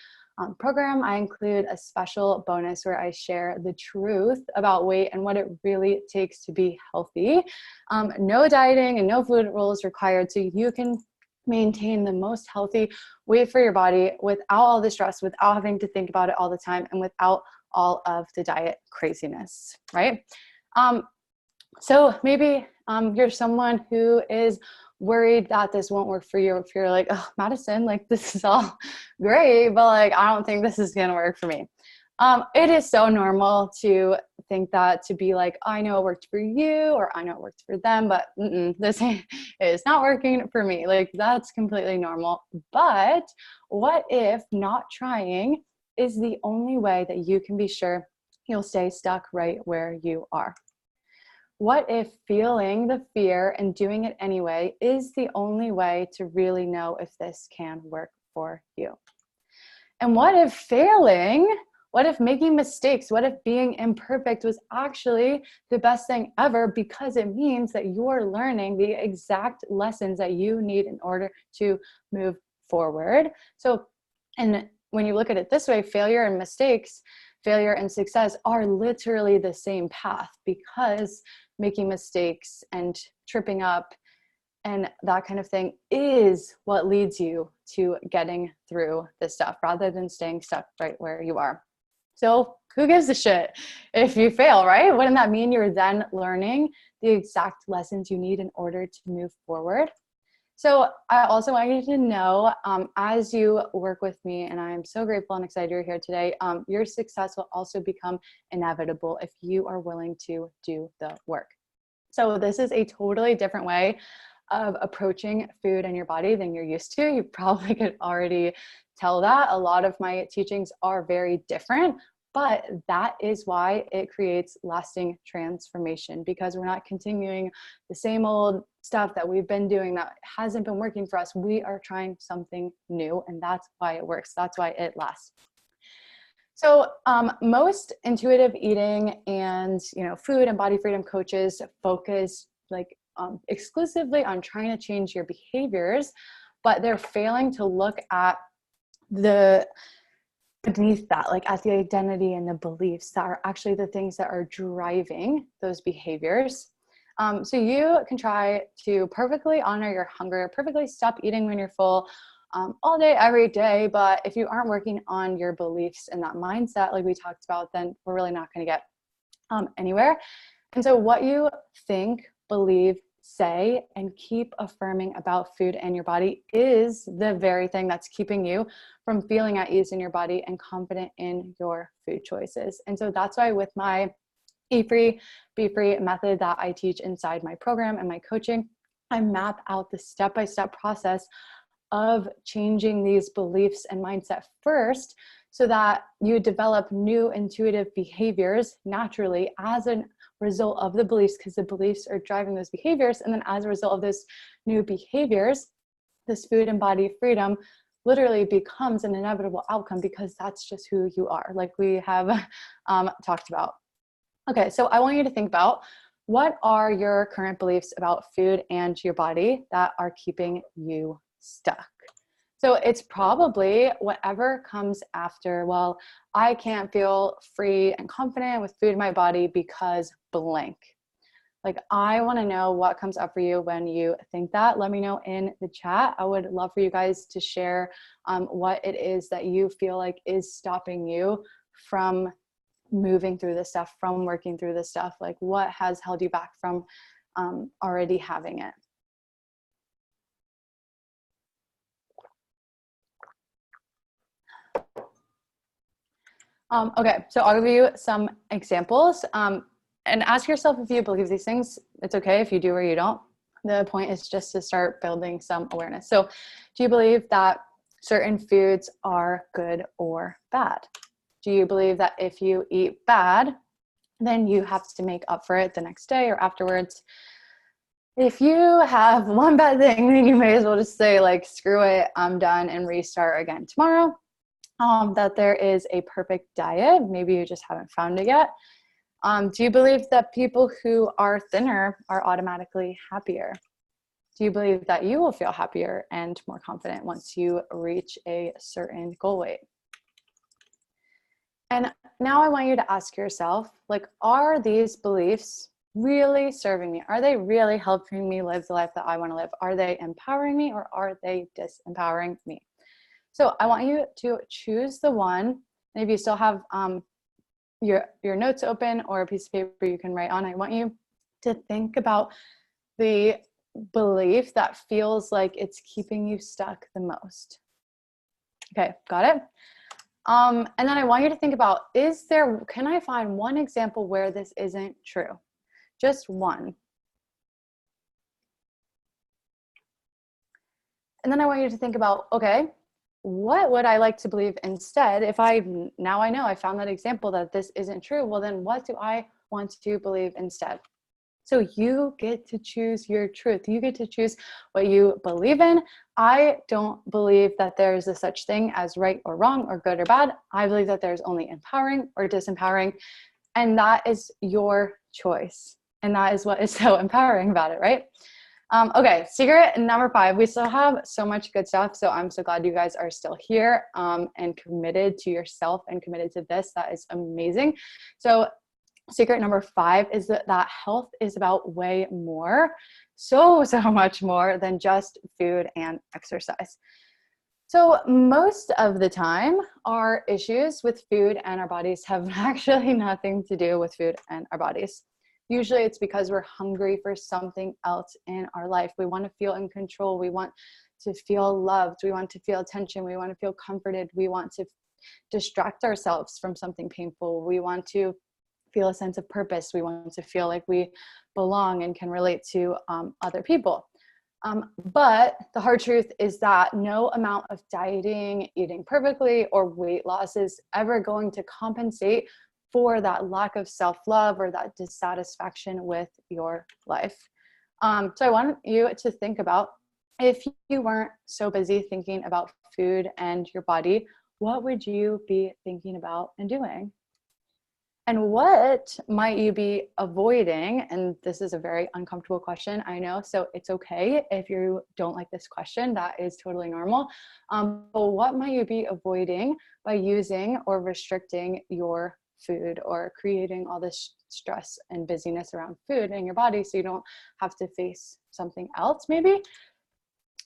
program, I include a special bonus where I share the truth about weight and what it really takes to be healthy. No dieting and no food rules required, so you can maintain the most healthy weight for your body without all the stress, without having to think about it all the time, and without all of the diet craziness, right? So maybe you're someone who is worried that this won't work for you. If you're like, oh, Madison, like this is all great, but like, I don't think this is going to work for me. It is so normal to think that, to be like, I know it worked for you, or I know it worked for them, but this is not working for me. Like, that's completely normal. But what if not trying is the only way that you can be sure you'll stay stuck right where you are? What if feeling the fear and doing it anyway is the only way to really know if this can work for you? And what if failing, what if making mistakes, what if being imperfect was actually the best thing ever, because it means that you're learning the exact lessons that you need in order to move forward? So, and when you look at it this way, failure and mistakes, failure and success are literally the same path, because making mistakes and tripping up and that kind of thing is what leads you to getting through this stuff, rather than staying stuck right where you are. So who gives a shit if you fail, right? Wouldn't that mean you're then learning the exact lessons you need in order to move forward? So I also want you to know, as you work with me, and I'm so grateful and excited you're here today, your success will also become inevitable if you are willing to do the work. So this is a totally different way of approaching food and your body than you're used to. You probably could already tell that. A lot of my teachings are very different, but that is why it creates lasting transformation, because we're not continuing the same old stuff that we've been doing that hasn't been working for us. We are trying something new, and that's why it works. That's why it lasts. So most intuitive eating and food and body freedom coaches focus exclusively on trying to change your behaviors, but they're failing to look at the beneath that, like at the identity and the beliefs that are actually the things that are driving those behaviors. So you can try to perfectly honor your hunger, perfectly stop eating when you're full, all day, every day. But if you aren't working on your beliefs and that mindset, like we talked about, then we're really not going to get anywhere. And so what you think, believe, say, and keep affirming about food and your body is the very thing that's keeping you from feeling at ease in your body and confident in your food choices. And so that's why with my Eat Free, Be Free method that I teach inside my program and my coaching, I map out the step-by-step process of changing these beliefs and mindset first, so that you develop new intuitive behaviors naturally as a result of the beliefs, because the beliefs are driving those behaviors. And then as a result of those new behaviors, this food and body freedom literally becomes an inevitable outcome, because that's just who you are, like we have talked about. Okay, so I want you to think about, what are your current beliefs about food and your body that are keeping you stuck? So it's probably whatever comes after, well, I can't feel free and confident with food in my body because blank. Like, I want to know what comes up for you when you think that. Let me know in the chat. I would love for you guys to share what it is that you feel like is stopping you from moving through this stuff, from working through this stuff. Like, what has held you back from already having it. Okay, so I'll give you some examples, and ask yourself if you believe these things. It's okay if you do or you don't. The point is just to start building some awareness. So do you believe that certain foods are good or bad? Do you believe that if you eat bad, then you have to make up for it the next day or afterwards? If you have one bad thing, then you may as well just say, like, screw it, I'm done, and restart again tomorrow. That there is a perfect diet. Maybe you just haven't found it yet. Do you believe that people who are thinner are automatically happier? Do you believe that you will feel happier and more confident once you reach a certain goal weight? And now I want you to ask yourself, like, are these beliefs really serving me? Are they really helping me live the life that I want to live? Are they empowering me, or are they disempowering me? So I want you to choose the one. And if you still have your notes open or a piece of paper you can write on, I want you to think about the belief that feels like it's keeping you stuck the most. Okay, got it? And then I want you to think about, can I find one example where this isn't true? Just one. And then I want you to think about, okay, what would I like to believe instead? If now I know I found that example that this isn't true, well, then what do I want to believe instead? So you get to choose your truth. You get to choose what you believe in. I don't believe that there's a such thing as right or wrong or good or bad. I believe that there's only empowering or disempowering, and that is your choice. And that is what is so empowering about it, right? Okay, secret number 5. We still have so much good stuff. So I'm so glad you guys are still here and committed to yourself and committed to this. That is amazing. So secret number 5 is that health is about way more, so much more than just food and exercise. So most of the time, our issues with food and our bodies have actually nothing to do with food and our bodies. Usually it's because we're hungry for something else in our life. We want to feel in control. We want to feel loved. We want to feel attention. We want to feel comforted. We want to distract ourselves from something painful. We want to feel a sense of purpose. We want to feel like we belong and can relate to other people. But the hard truth is that no amount of dieting, eating perfectly, or weight loss is ever going to compensate for that lack of self-love or that dissatisfaction with your life. So I want you to think about, if you weren't so busy thinking about food and your body, what would you be thinking about and doing? And what might you be avoiding? And this is a very uncomfortable question, I know. So it's okay if you don't like this question. That is totally normal. But what might you be avoiding by using or restricting your food, or creating all this stress and busyness around food in your body so you don't have to face something else maybe?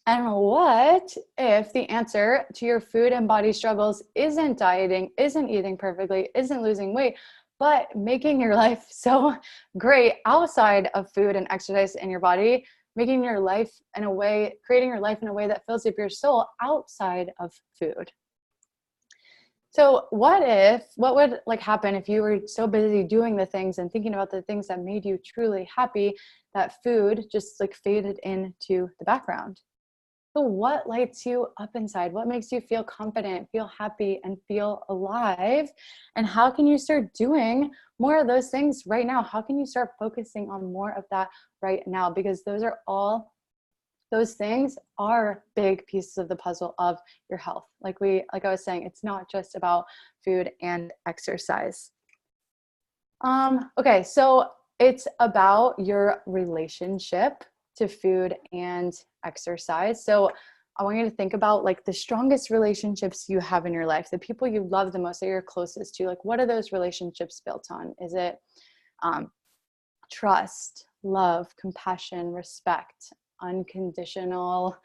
And what if the answer to your food and body struggles isn't dieting, isn't eating perfectly, isn't losing weight, but making your life so great outside of food and exercise in your body, making your life in a way, creating your life in a way that fills up your soul outside of food? So what would happen if you were so busy doing the things and thinking about the things that made you truly happy, that food just faded into the background? So what lights you up inside? What makes you feel confident, feel happy, and feel alive? And how can you start doing more of those things right now? How can you start focusing on more of that right now? Because those things are big pieces of the puzzle of your health. Like I was saying, it's not just about food and exercise. Okay, so it's about your relationship to food and exercise. So I want you to think about the strongest relationships you have in your life, the people you love the most, that you're closest to. What are those relationships built on? Is it trust, love, compassion, respect, unconditional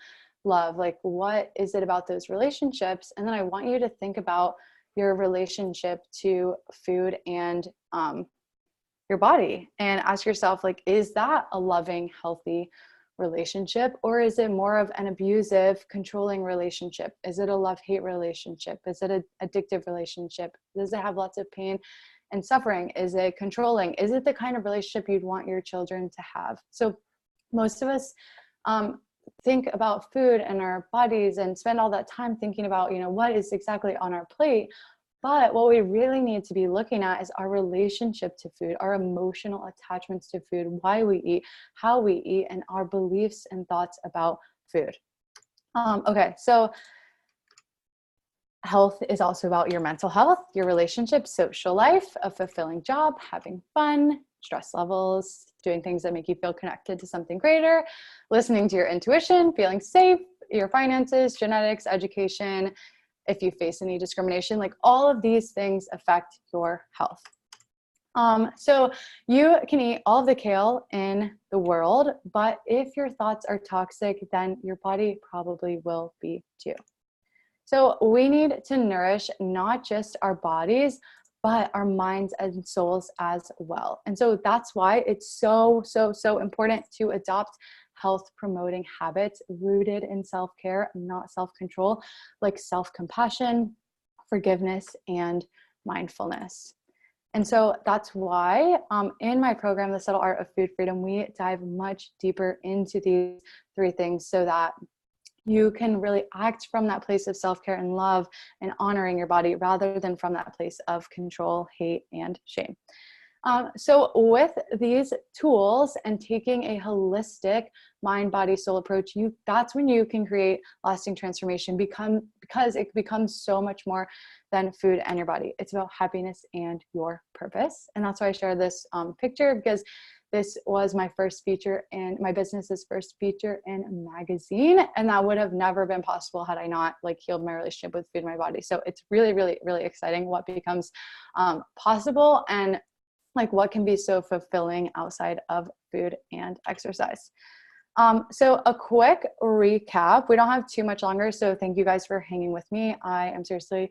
love? What is it about those relationships? And then I want you to think about your relationship to food and your body and ask yourself, like, is that a loving, healthy relationship, or is it more of an abusive, controlling relationship? Is it a love-hate relationship? Is it an addictive relationship? Does it have lots of pain and suffering? Is it controlling? Is it the kind of relationship you'd want your children to have? So most of us think about food and our bodies and spend all that time thinking about, what is exactly on our plate. But what we really need to be looking at is our relationship to food, our emotional attachments to food, why we eat, how we eat, and our beliefs and thoughts about food. Okay, so health is also about your mental health, your relationship, social life, a fulfilling job, having fun, stress levels, doing things that make you feel connected to something greater, listening to your intuition, feeling safe, your finances, genetics, education, if you face any discrimination, like all of these things affect your health. So you can eat all of the kale in the world, but if your thoughts are toxic, then your body probably will be too. So we need to nourish not just our bodies, but our minds and souls as well. And so that's why it's so important to adopt health promoting habits rooted in self-care, not self-control, like self-compassion, forgiveness, and mindfulness. And so that's why in my program, The Subtle Art of Food Freedom, we dive much deeper into these three things so that you can really act from that place of self-care and love and honoring your body rather than from that place of control, hate, and shame. So with these tools and taking a holistic mind, body, soul approach, that's when you can create lasting transformation because it becomes so much more than food and your body. It's about happiness and your purpose. And that's why I share this picture, because this was my first feature and my business's first feature in a magazine. And that would have never been possible had I not healed my relationship with food and my body. So it's really, really, really exciting what becomes possible and what can be so fulfilling outside of food and exercise. So a quick recap. We don't have too much longer, so thank you guys for hanging with me. I am seriously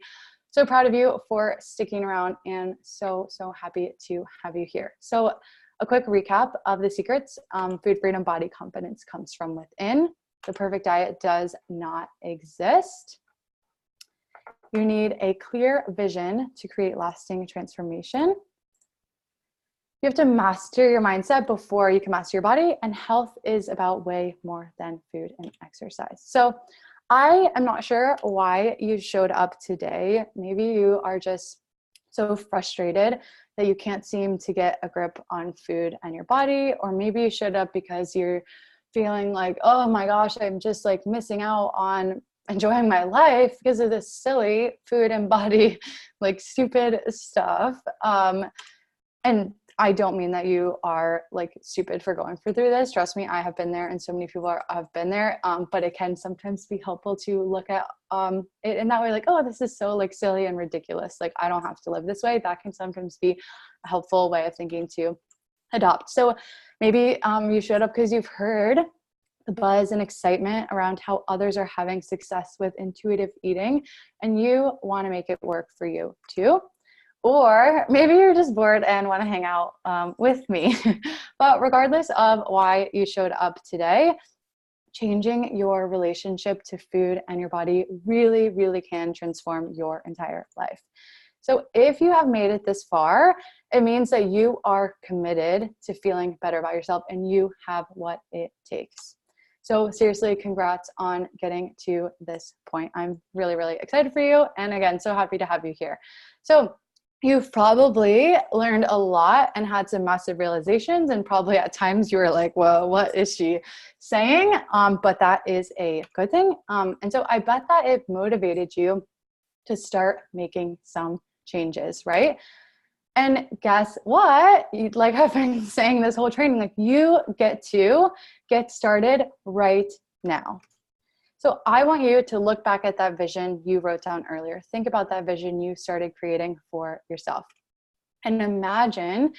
so proud of you for sticking around and so happy to have you here. So a quick recap of the secrets. Food freedom, body confidence comes from within. The perfect diet does not exist. You need a clear vision to create lasting transformation. You have to master your mindset before you can master your body, and health is about way more than food and exercise. So I am not sure why you showed up today. Maybe you are just so frustrated that you can't seem to get a grip on food and your body, or maybe you showed up because you're feeling like, oh my gosh, I'm just missing out on enjoying my life because of this silly food and body, stupid stuff. And I don't mean that you are stupid for going through this. Trust me, I have been there and so many people have been there. But it can sometimes be helpful to look at it in that way, oh, this is so silly and ridiculous. I don't have to live this way. That can sometimes be a helpful way of thinking to adopt. So maybe you showed up because you've heard the buzz and excitement around how others are having success with intuitive eating, and you want to make it work for you too. Or maybe you're just bored and want to hang out with me. But regardless of why you showed up today, changing your relationship to food and your body really, really can transform your entire life. So if you have made it this far, it means that you are committed to feeling better about yourself and you have what it takes. So seriously, congrats on getting to this point. I'm really, really excited for you. And again, so happy to have you here. So you've probably learned a lot and had some massive realizations, and probably at times you were like, whoa, what is she saying? But that is a good thing. And so I bet that it motivated you to start making some changes, right? And guess what? I've been saying this whole training, you get to get started right now. So I want you to look back at that vision you wrote down earlier. Think about that vision you started creating for yourself. And imagine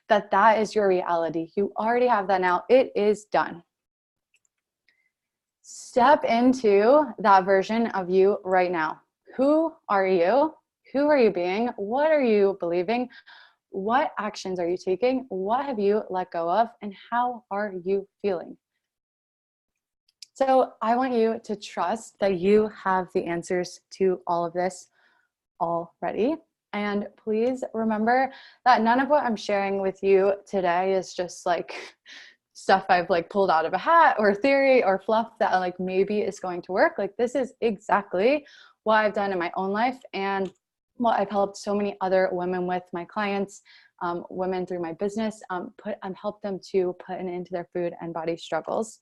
that that is your reality. You already have that now. It is done. Step into that version of you right now. Who are you? Who are you being? What are you believing? What actions are you taking? What have you let go of? And how are you feeling? So I want you to trust that you have the answers to all of this already. And please remember that none of what I'm sharing with you today is just like stuff I've like pulled out of a hat or theory or fluff that like maybe is going to work. Like this is exactly what I've done in my own life and what I've helped so many other women with, my clients, women through my business, helped them to put an end to their food and body struggles.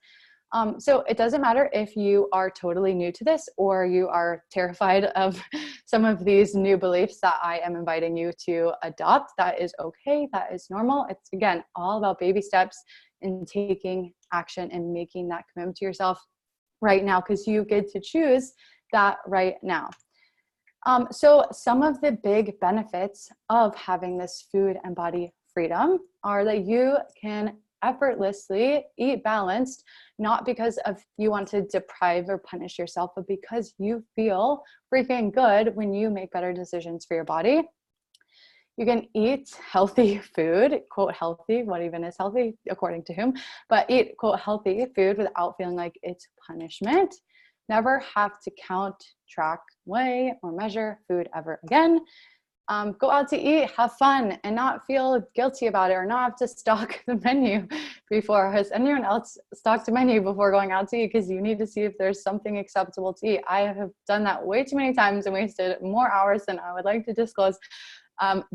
So it doesn't matter if you are totally new to this or you are terrified of some of these new beliefs that I am inviting you to adopt. That is okay. That is normal. It's, again, all about baby steps and taking action and making that commitment to yourself right now, because you get to choose that right now. So some of the big benefits of having this food and body freedom are that you can effortlessly eat balanced, not because of you want to deprive or punish yourself, but because you feel freaking good when you make better decisions for your body. You can eat healthy food, quote healthy, what even is healthy according to whom, but eat quote healthy food without feeling like it's punishment. Never have to count, track, weigh, or measure food ever again. Go out to eat, have fun, and not feel guilty about it or not have to stock the menu before. Has anyone else stocked a menu before going out to eat? Because you need to see if there's something acceptable to eat. I have done that way too many times and wasted more hours than I would like to disclose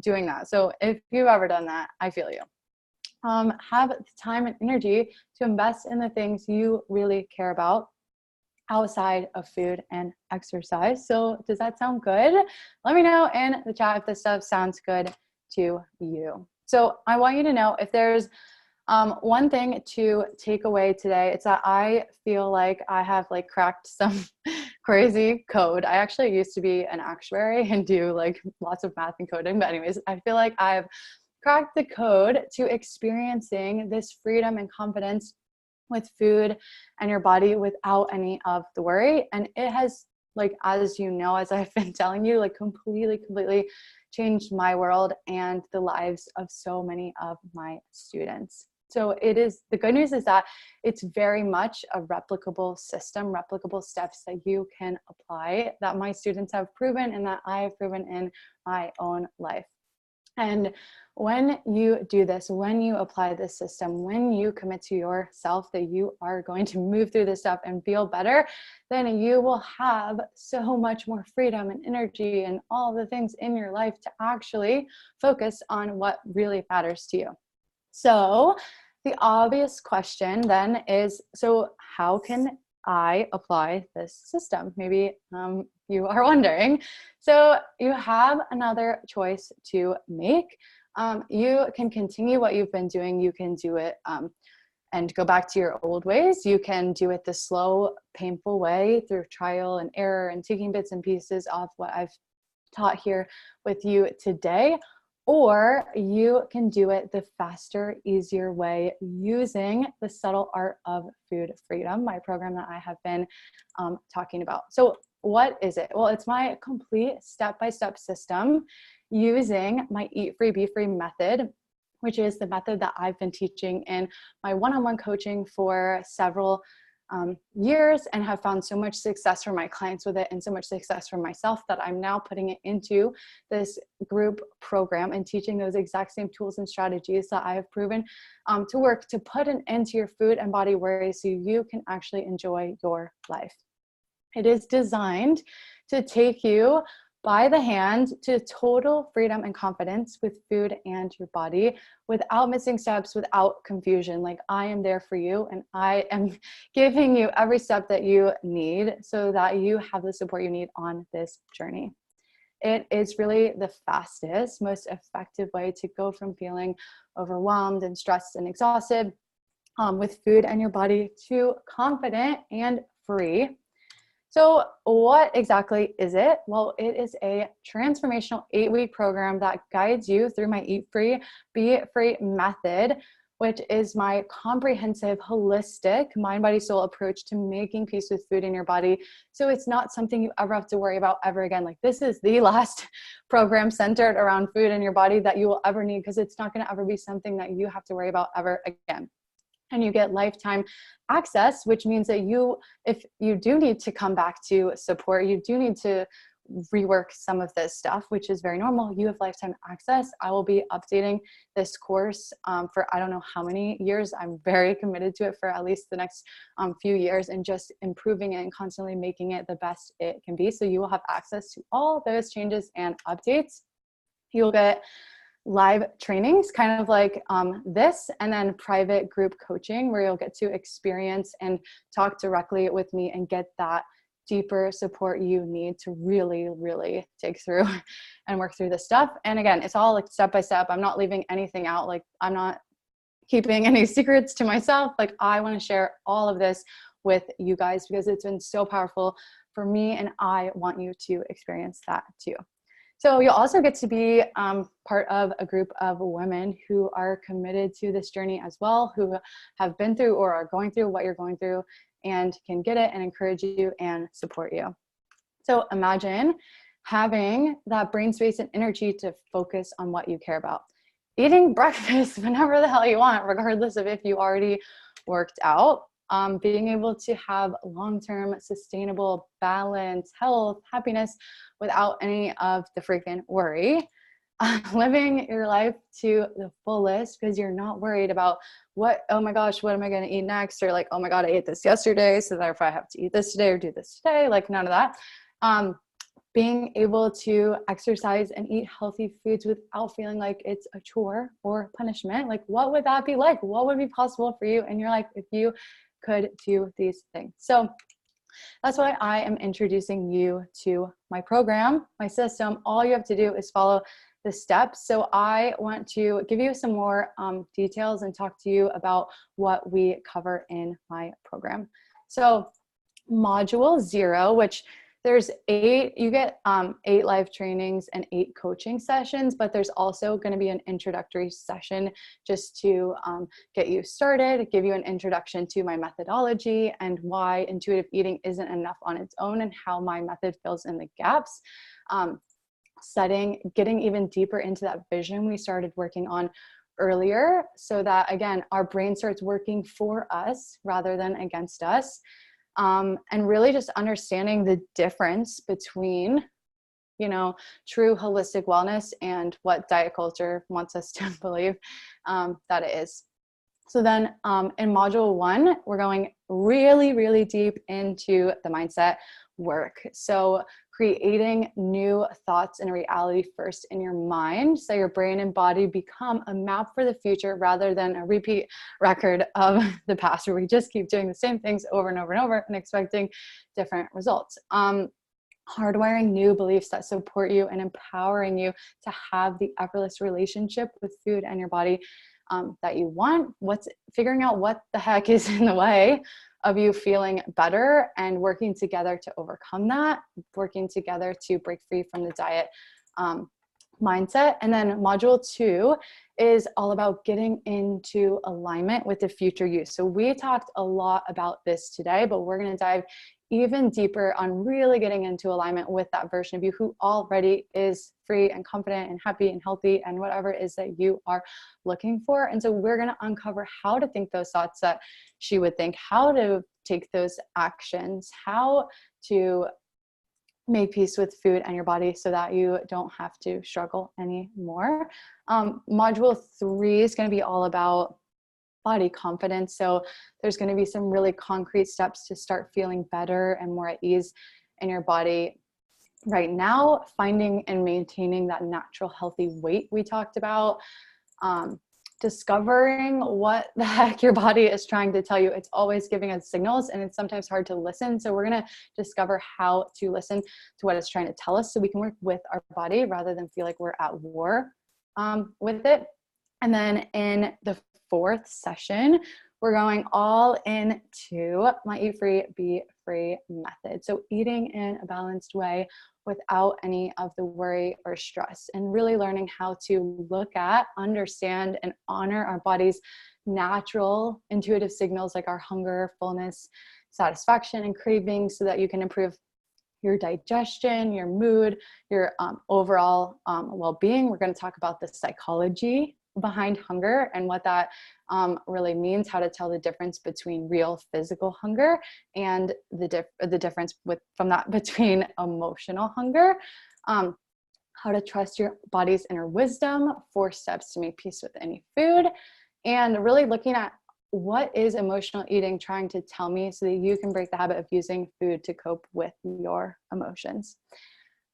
doing that. So if you've ever done that, I feel you. Have the time and energy to invest in the things you really care about outside of food and exercise. So does that sound good? Let me know in the chat if this stuff sounds good to you. So I want you to know if there's one thing to take away today, it's that I feel like I have like cracked some crazy code. I actually used to be an actuary and do like lots of math and coding, but anyways, I feel like I've cracked the code to experiencing this freedom and confidence with food and your body without any of the worry. And it has, like, as you know, as I've been telling you, like completely changed my world and the lives of so many of my students. So it is, the good news is that it's very much a replicable system, replicable steps that you can apply, that my students have proven and that I have proven in my own life. And when you do this, when you apply this system, when you commit to yourself that you are going to move through this stuff and feel better, then you will have so much more freedom and energy and all the things in your life to actually focus on what really matters to you. So the obvious question then is, so how can I apply this system? Maybe you are wondering. So you have another choice to make. You can continue what you've been doing. You can do it and go back to your old ways. You can do it the slow, painful way through trial and error and taking bits and pieces of what I've taught here with you today. Or you can do it the faster, easier way using the subtle art of food freedom, my program that I have been talking about. So what is it? Well, it's my complete step-by-step system using my Eat Free, Be Free method, which is the method that I've been teaching in my one-on-one coaching for several years and have found so much success for my clients with it and so much success for myself that I'm now putting it into this group program and teaching those exact same tools and strategies that I have proven to work to put an end to your food and body worries so you can actually enjoy your life. It is designed to take you by the hand to total freedom and confidence with food and your body without missing steps, without confusion. Like, I am there for you and I am giving you every step that you need so that you have the support you need on this journey. It is really the fastest, most effective way to go from feeling overwhelmed and stressed and exhausted with food and your body to confident and free. So what exactly is it? Well, it is a transformational 8-week program that guides you through my Eat Free, Be Free method, which is my comprehensive, holistic mind, body, soul approach to making peace with food in your body. So it's not something you ever have to worry about ever again. Like, this is the last program centered around food in your body that you will ever need, because it's not going to ever be something that you have to worry about ever again. And you get lifetime access, which means that if you do need to come back to support, you do need to rework some of this stuff, which is very normal, you have lifetime access. I will be updating this course for I don't know how many years. I'm very committed to it for at least the next few years, and just improving it and constantly making it the best it can be. So you will have access to all those changes and updates. You'll get live trainings, kind of like this, and then private group coaching where you'll get to experience and talk directly with me and get that deeper support you need to really, really dig through and work through this stuff. And again, it's all like step by step. I'm not leaving anything out. Like, I'm not keeping any secrets to myself. Like, I want to share all of this with you guys because it's been so powerful for me, and I want you to experience that too. So you'll also get to be part of a group of women who are committed to this journey as well, who have been through or are going through what you're going through, and can get it and encourage you and support you. So imagine having that brain space and energy to focus on what you care about. Eating breakfast whenever the hell you want, regardless of if you already worked out. Being able to have long-term sustainable balance, health, happiness without any of the freaking worry. Living your life to the fullest because you're not worried about oh my gosh, what am I going to eat next? Or like, oh my God, I ate this yesterday, so therefore I have to eat this today or do this today. Like, none of that. Being able to exercise and eat healthy foods without feeling like it's a chore or punishment. Like, what would that be like? What would be possible for you in your life if you could do these things? So that's why I am introducing you to my program, my system. All you have to do is follow the steps. So I want to give you some more details and talk to you about what we cover in my program. So module 0, which there's 8, you get 8 live trainings and 8 coaching sessions, but there's also going to be an introductory session just to get you started, give you an introduction to my methodology and why intuitive eating isn't enough on its own and how my method fills in the gaps. Getting even deeper into that vision we started working on earlier, so that again, our brain starts working for us rather than against us. And really just understanding the difference between, true holistic wellness and what diet culture wants us to believe that it is. So then in module 1, we're going really, really deep into the mindset work. So creating new thoughts and reality first in your mind, so your brain and body become a map for the future rather than a repeat record of the past where we just keep doing the same things over and over and over and expecting different results. Hardwiring new beliefs that support you and empowering you to have the effortless relationship with food and your body that you want. Figuring out what the heck is in the way of you feeling better and working together to overcome that, working together to break free from the diet mindset. And then module 2 is all about getting into alignment with the future you. So we talked a lot about this today, but we're going to dive even deeper on really getting into alignment with that version of you who already is free and confident and happy and healthy and whatever it is that you are looking for. And so we're going to uncover how to think those thoughts that she would think, how to take those actions, how to make peace with food and your body so that you don't have to struggle anymore. Module 3 is going to be all about body confidence. So there's going to be some really concrete steps to start feeling better and more at ease in your body right now, finding and maintaining that natural healthy weight we talked about, discovering what the heck your body is trying to tell you. It's always giving us signals and it's sometimes hard to listen. So we're going to discover how to listen to what it's trying to tell us so we can work with our body rather than feel like we're at war with it. And then in the 4th session, we're going all into my Eat Free, Be Free method. So eating in a balanced way without any of the worry or stress, and really learning how to look at, understand, and honor our body's natural intuitive signals like our hunger, fullness, satisfaction, and cravings, so that you can improve your digestion, your mood, your overall well-being. We're going to talk about the psychology behind hunger and what that really means, how to tell the difference between real physical hunger and the difference between emotional hunger, how to trust your body's inner wisdom, 4 steps to make peace with any food, and really looking at what is emotional eating trying to tell me, so that you can break the habit of using food to cope with your emotions.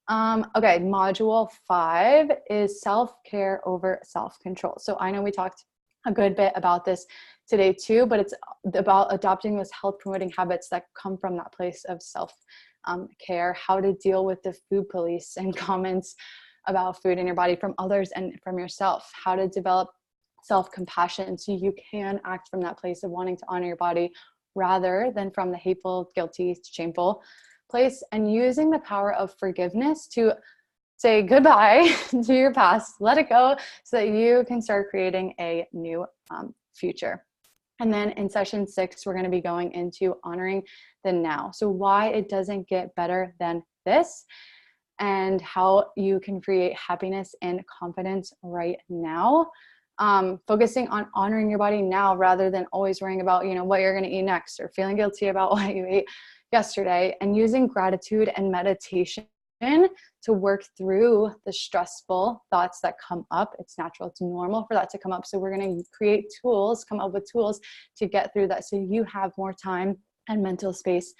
Okay, module 5 is self-care over self-control. So I know we talked a good bit about this today too, but it's about adopting those health promoting habits that come from that place of self-care, how to deal with the food police and comments about food in your body from others and from yourself, how to develop self-compassion so you can act from that place of wanting to honor your body rather than from the hateful, guilty, shameful place, and using the power of forgiveness to say goodbye to your past, let it go, so that you can start creating a new future. And then in session 6, we're going to be going into honoring the now. So why it doesn't get better than this, and how you can create happiness and confidence right now. Focusing on honoring your body now rather than always worrying about, what you're going to eat next or feeling guilty about what you ate yesterday, and using gratitude and meditation to work through the stressful thoughts that come up. It's natural, it's normal for that to come up. So we're going to come up with tools to get through that, so you have more time and mental space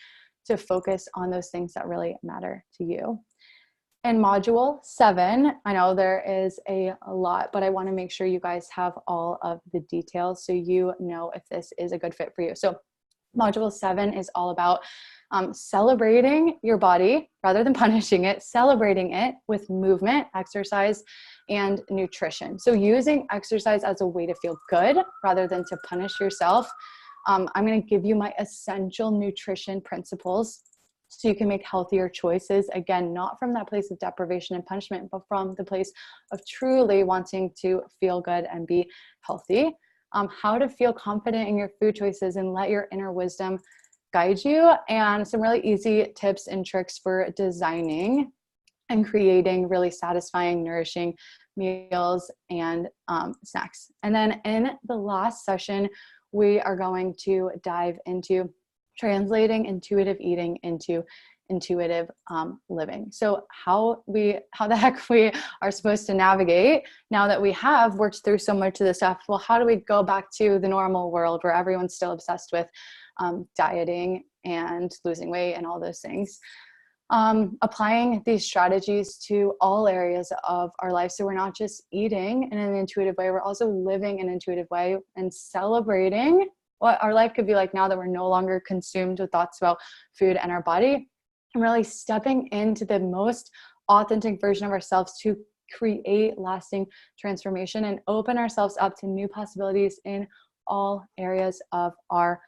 to focus on those things that really matter to you. In module 7, I know there is a lot, but I want to make sure you guys have all of the details so you know if this is a good fit for you. So module 7 is all about celebrating your body rather than punishing it, celebrating it with movement, exercise, and nutrition. So using exercise as a way to feel good rather than to punish yourself. I'm going to give you my essential nutrition principles so you can make healthier choices. Again, not from that place of deprivation and punishment, but from the place of truly wanting to feel good and be healthy. How to feel confident in your food choices and let your inner wisdom guide you, and some really easy tips and tricks for designing and creating really satisfying, nourishing meals and snacks. And then in the last session, we are going to dive into translating intuitive eating into intuitive living. So how the heck we are supposed to navigate now that we have worked through so much of this stuff. Well, how do we go back to the normal world where everyone's still obsessed with dieting and losing weight and all those things? Applying these strategies to all areas of our life. So we're not just eating in an intuitive way, we're also living in an intuitive way and celebrating what our life could be like now that we're no longer consumed with thoughts about food and our body, and really stepping into the most authentic version of ourselves to create lasting transformation and open ourselves up to new possibilities in all areas of our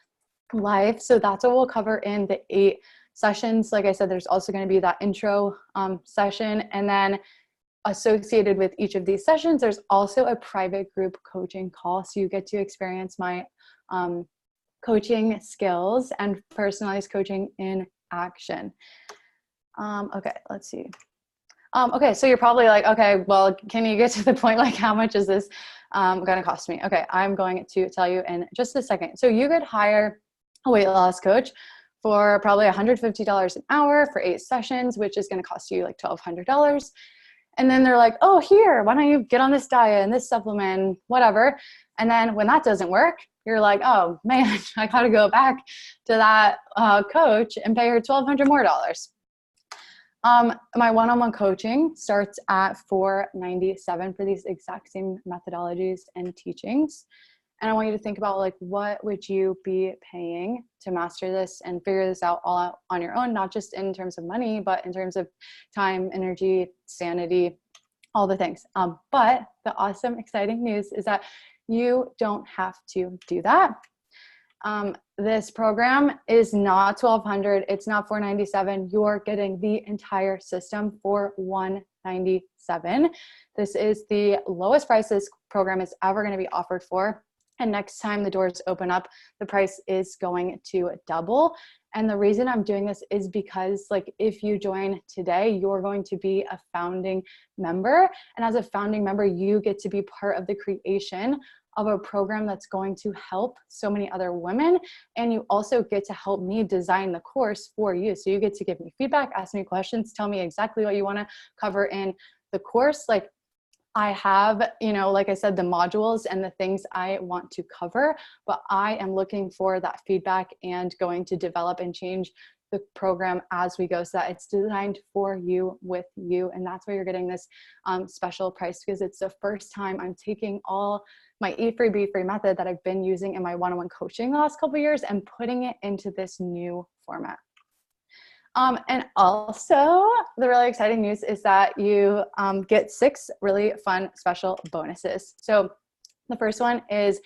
life. So that's what we'll cover in the 8 sessions. Like I said, there's also going to be that intro session, and then associated with each of these sessions, there's also a private group coaching call. So you get to experience my coaching skills and personalized coaching in action. Okay, let's see. Okay, so you're probably like, okay, well, can you get to the point? Like, how much is this going to cost me? Okay, I'm going to tell you in just a second. So you could hire a weight loss coach for probably $150 an hour for 8 sessions, which is going to cost you like $1,200. And then they're like, oh, here, why don't you get on this diet and this supplement, whatever. And then when that doesn't work, you're like, oh man, I got to go back to that coach and pay her $1,200 more. My one-on-one coaching starts at $497 for these exact same methodologies and teachings. And I want you to think about, like, what would you be paying to master this and figure this out all out on your own, not just in terms of money, but in terms of time, energy, sanity, all the things. But the awesome, exciting news is that you don't have to do that. This program is not $1,200. It's not $497. You're getting the entire system for $197. This is the lowest price this program is ever going to be offered for. And next time the doors open up, the price is going to double. And the reason I'm doing this is because, like, if you join today, you're going to be a founding member. And as a founding member, you get to be part of the creation of a program that's going to help so many other women. And you also get to help me design the course for you. So you get to give me feedback, ask me questions, tell me exactly what you want to cover in the course. Like, I have, you know, like I said, the modules and the things I want to cover, but I am looking for that feedback and going to develop and change the program as we go so that it's designed for you, with you. And that's why you're getting this special price, because it's the first time I'm taking all my Eat Free, Be Free method that I've been using in my one-on-one coaching the last couple of years and putting it into this new format. And also, the really exciting news is that you get 6 really fun special bonuses. So the first one is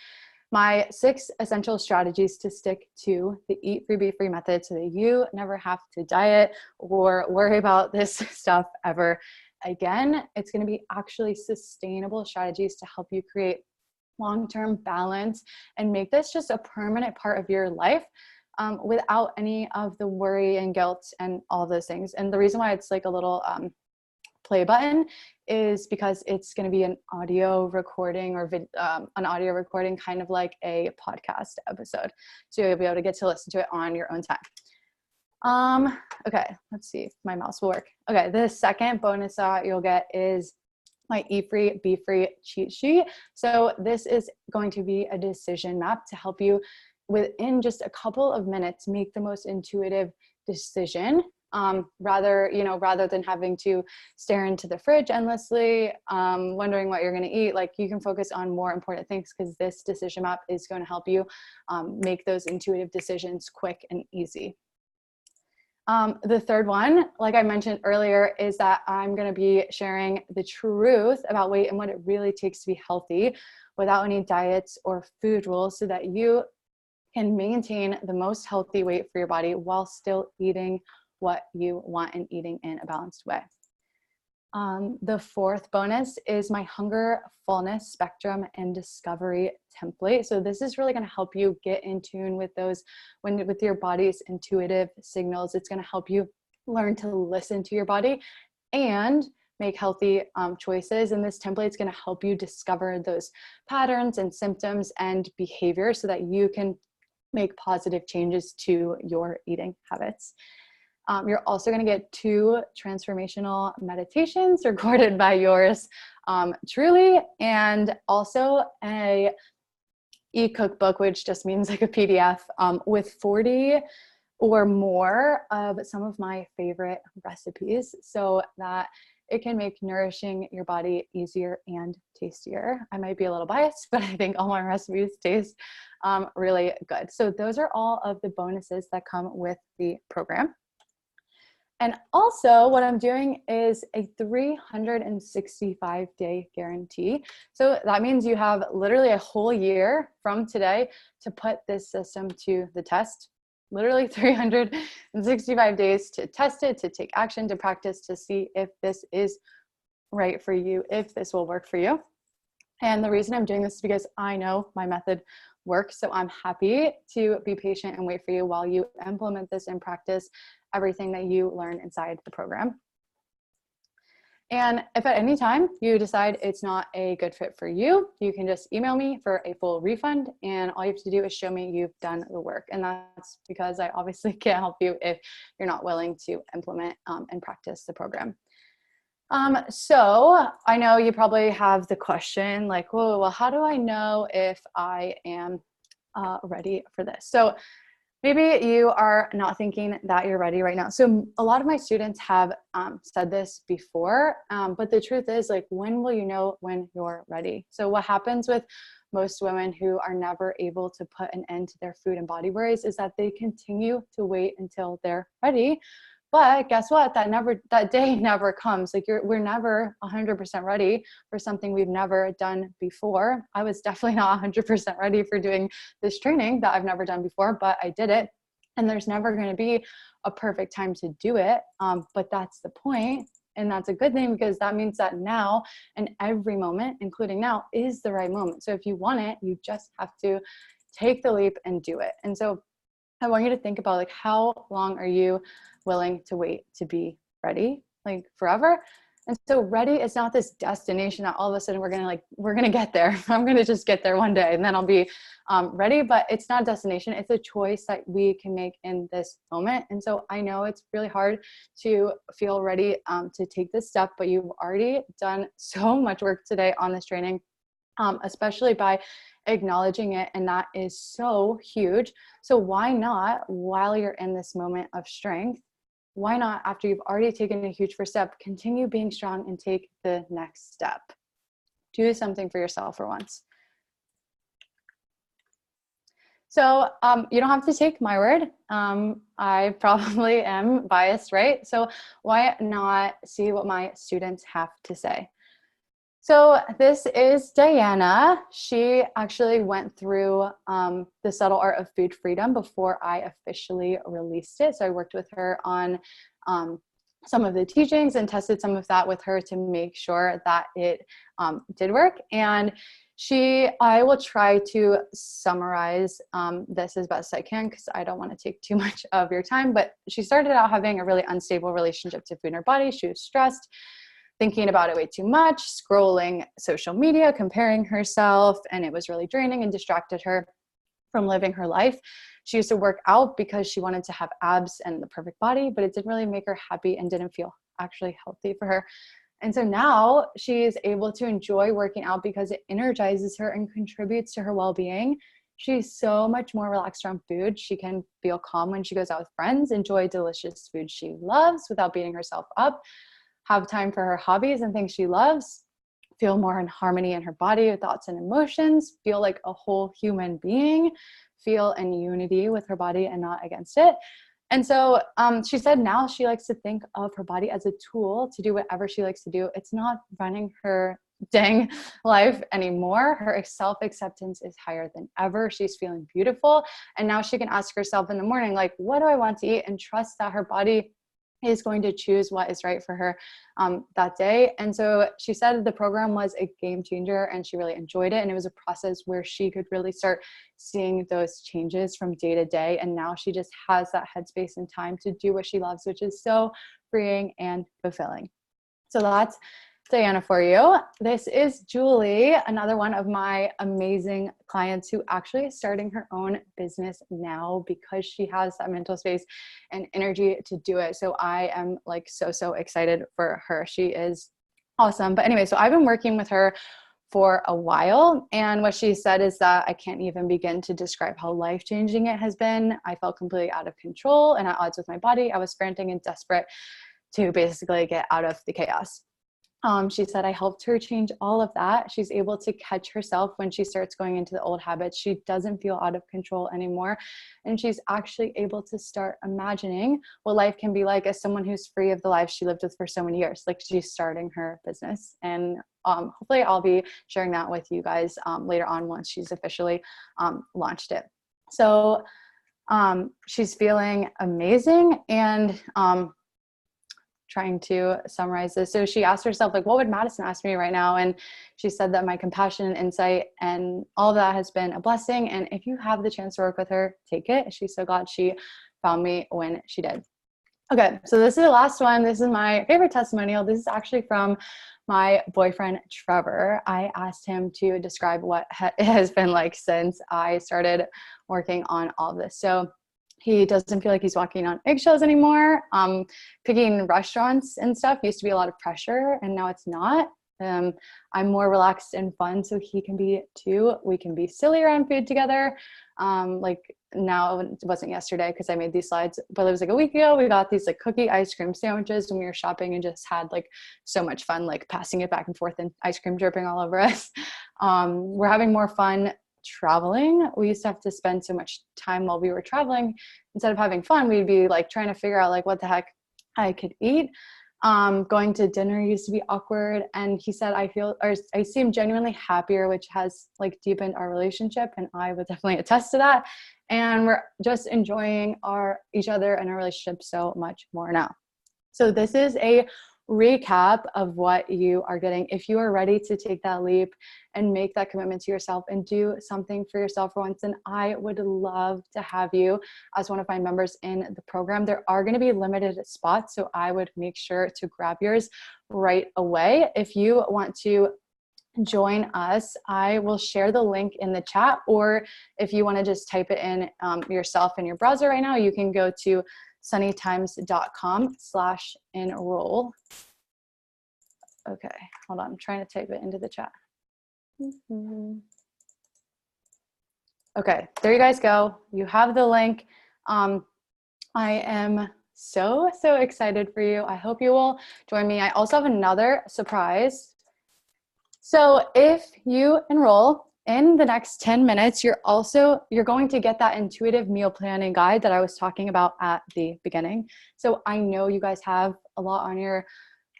my 6 essential strategies to stick to the Eat Free, Be Free method so that you never have to diet or worry about this stuff ever again. It's going to be actually sustainable strategies to help you create long-term balance and make this just a permanent part of your life. Without any of the worry and guilt and all those things. And the reason why it's like a little play button is because it's going to be an audio recording or an audio recording, kind of like a podcast episode. So you'll be able to get to listen to it on your own time. Okay, let's see if my mouse will work. Okay, the second bonus that you'll get is my Eat Free, Be Free cheat sheet. So this is going to be a decision map to help you within just a couple of minutes make the most intuitive decision, rather than having to stare into the fridge endlessly, wondering what you're going to eat. Like, you can focus on more important things because this decision map is going to help you make those intuitive decisions quick and easy. The third one, like I mentioned earlier, is that I'm going to be sharing the truth about weight and what it really takes to be healthy without any diets or food rules, so that you can maintain the most healthy weight for your body while still eating what you want and eating in a balanced way. The fourth bonus is my hunger, fullness, spectrum, and discovery template. So this is really going to help you get in tune with with your body's intuitive signals. It's going to help you learn to listen to your body and make healthy choices. And this template is going to help you discover those patterns and symptoms and behaviors so that you can make positive changes to your eating habits. You're also going to get 2 transformational meditations recorded by yours truly, and also a e-cookbook, which just means like a PDF with 40 or more of some of my favorite recipes, so that it can make nourishing your body easier and tastier. I might be a little biased, but I think all my recipes taste really good. So those are all of the bonuses that come with the program. And also, what I'm doing is a 365-day guarantee. So that means you have literally a whole year from today to put this system to the test. Literally 365 days to test it, to take action, to practice, to see if this is right for you, if this will work for you. And the reason I'm doing this is because I know my method works. So I'm happy to be patient and wait for you while you implement this and practice everything that you learn inside the program. And if at any time you decide it's not a good fit for you, you can just email me for a full refund. And all you have to do is show me you've done the work. And that's because I obviously can't help you if you're not willing to implement and practice the program. So I know you probably have the question like, whoa, well, how do I know if I am ready for this? So maybe you are not thinking that you're ready right now. So a lot of my students have said this before, but the truth is, like, when will you know when you're ready? So what happens with most women who are never able to put an end to their food and body worries is that they continue to wait until they're ready. But guess what? That day never comes. Like, we're never 100% ready for something we've never done before. I was definitely not 100% ready for doing this training that I've never done before, but I did it. And there's never going to be a perfect time to do it. But that's the point. And that's a good thing, because that means that now and every moment, including now, is the right moment. So if you want it, you just have to take the leap and do it. And so I want you to think about, like, how long are you willing to wait to be ready? Like, forever? And so ready is not this destination that all of a sudden we're gonna get there. I'm gonna just get there one day and then I'll be ready. But it's not a destination. It's a choice that we can make in this moment. And so I know it's really hard to feel ready to take this step, but you've already done so much work today on this training, especially by acknowledging it. And that is so huge. So why not, while you're in this moment of strength, why not, after you've already taken a huge first step, continue being strong and take the next step? Do something for yourself for once. So you don't have to take my word. I probably am biased, right? So why not see what my students have to say? So this is Diana. She actually went through the Subtle Art of Food Freedom before I officially released it. So I worked with her on some of the teachings and tested some of that with her to make sure that it did work. And I will try to summarize this as best I can, because I don't want to take too much of your time. But she started out having a really unstable relationship to food in her body. She was stressed, thinking about it way too much, scrolling social media, comparing herself, and it was really draining and distracted her from living her life. She used to work out because she wanted to have abs and the perfect body, but it didn't really make her happy and didn't feel actually healthy for her. And so now she is able to enjoy working out because it energizes her and contributes to her well-being. She's so much more relaxed around food. She can feel calm when she goes out with friends, enjoy delicious food she loves without beating herself up, have time for her hobbies and things she loves, feel more in harmony in her body, her thoughts and emotions, feel like a whole human being, feel in unity with her body and not against it. And so she said now she likes to think of her body as a tool to do whatever she likes to do. It's not running her dang life anymore. Her self-acceptance is higher than ever. She's feeling beautiful. And now she can ask herself in the morning, like, what do I want to eat? And trust that her body is going to choose what is right for her that day. And so she said the program was a game changer and she really enjoyed it. And it was a process where she could really start seeing those changes from day to day. And now she just has that headspace and time to do what she loves, which is so freeing and fulfilling. So that's Diana for you. This is Julie, another one of my amazing clients who actually is starting her own business now because she has that mental space and energy to do it. So I am like so excited for her. She is awesome. But anyway, so I've been working with her for a while. And what she said is that I can't even begin to describe how life-changing it has been. I felt completely out of control and at odds with my body. I was frantic and desperate to basically get out of the chaos. She said I helped her change all of that. She's able to catch herself when she starts going into the old habits. She doesn't feel out of control anymore. And she's actually able to start imagining what life can be like as someone who's free of the life she lived with for so many years. Like she's starting her business. And hopefully I'll be sharing that with you guys later on once she's officially launched it. So she's feeling amazing. And trying to summarize this. So she asked herself, like, what would Madison ask me right now? And she said that my compassion and insight and all of that has been a blessing. And if you have the chance to work with her, take it. She's so glad she found me when she did. Okay, so this is the last one. This is my favorite testimonial. This is actually from my boyfriend, Trevor. I asked him to describe what it has been like since I started working on all of this. So he doesn't feel like he's walking on eggshells anymore. Picking restaurants and stuff used to be a lot of pressure, and now it's not. I'm more relaxed and fun, so he can be too. We can be silly around food together. Like now, it wasn't yesterday because I made these slides, but it was like a week ago. We got these like cookie ice cream sandwiches when we were shopping and just had like so much fun, like passing it back and forth and ice cream dripping all over us. We're having more fun traveling. We used to have to spend so much time while we were traveling. Instead of having fun, we'd be like trying to figure out like what the heck I could eat. Going to dinner used to be awkward. And he said, I seem genuinely happier, which has like deepened our relationship. And I would definitely attest to that. And we're just enjoying each other and our relationship so much more now. So this is a recap of what you are getting. If you are ready to take that leap and make that commitment to yourself and do something for yourself for once, then I would love to have you as one of my members in the program. There are going to be limited spots, so I would make sure to grab yours right away. If you want to join us, I will share the link in the chat, or if you want to just type it in yourself in your browser right now, you can go to sunnytimes.com/enroll. Okay, hold on, I'm trying to type it into the chat. Okay, there you guys go. You have the link. I am so excited for you. I hope you will join me. I also have another surprise. So if you enroll in the next 10 minutes, you're going to get that intuitive meal planning guide that I was talking about at the beginning. So I know you guys have a lot on your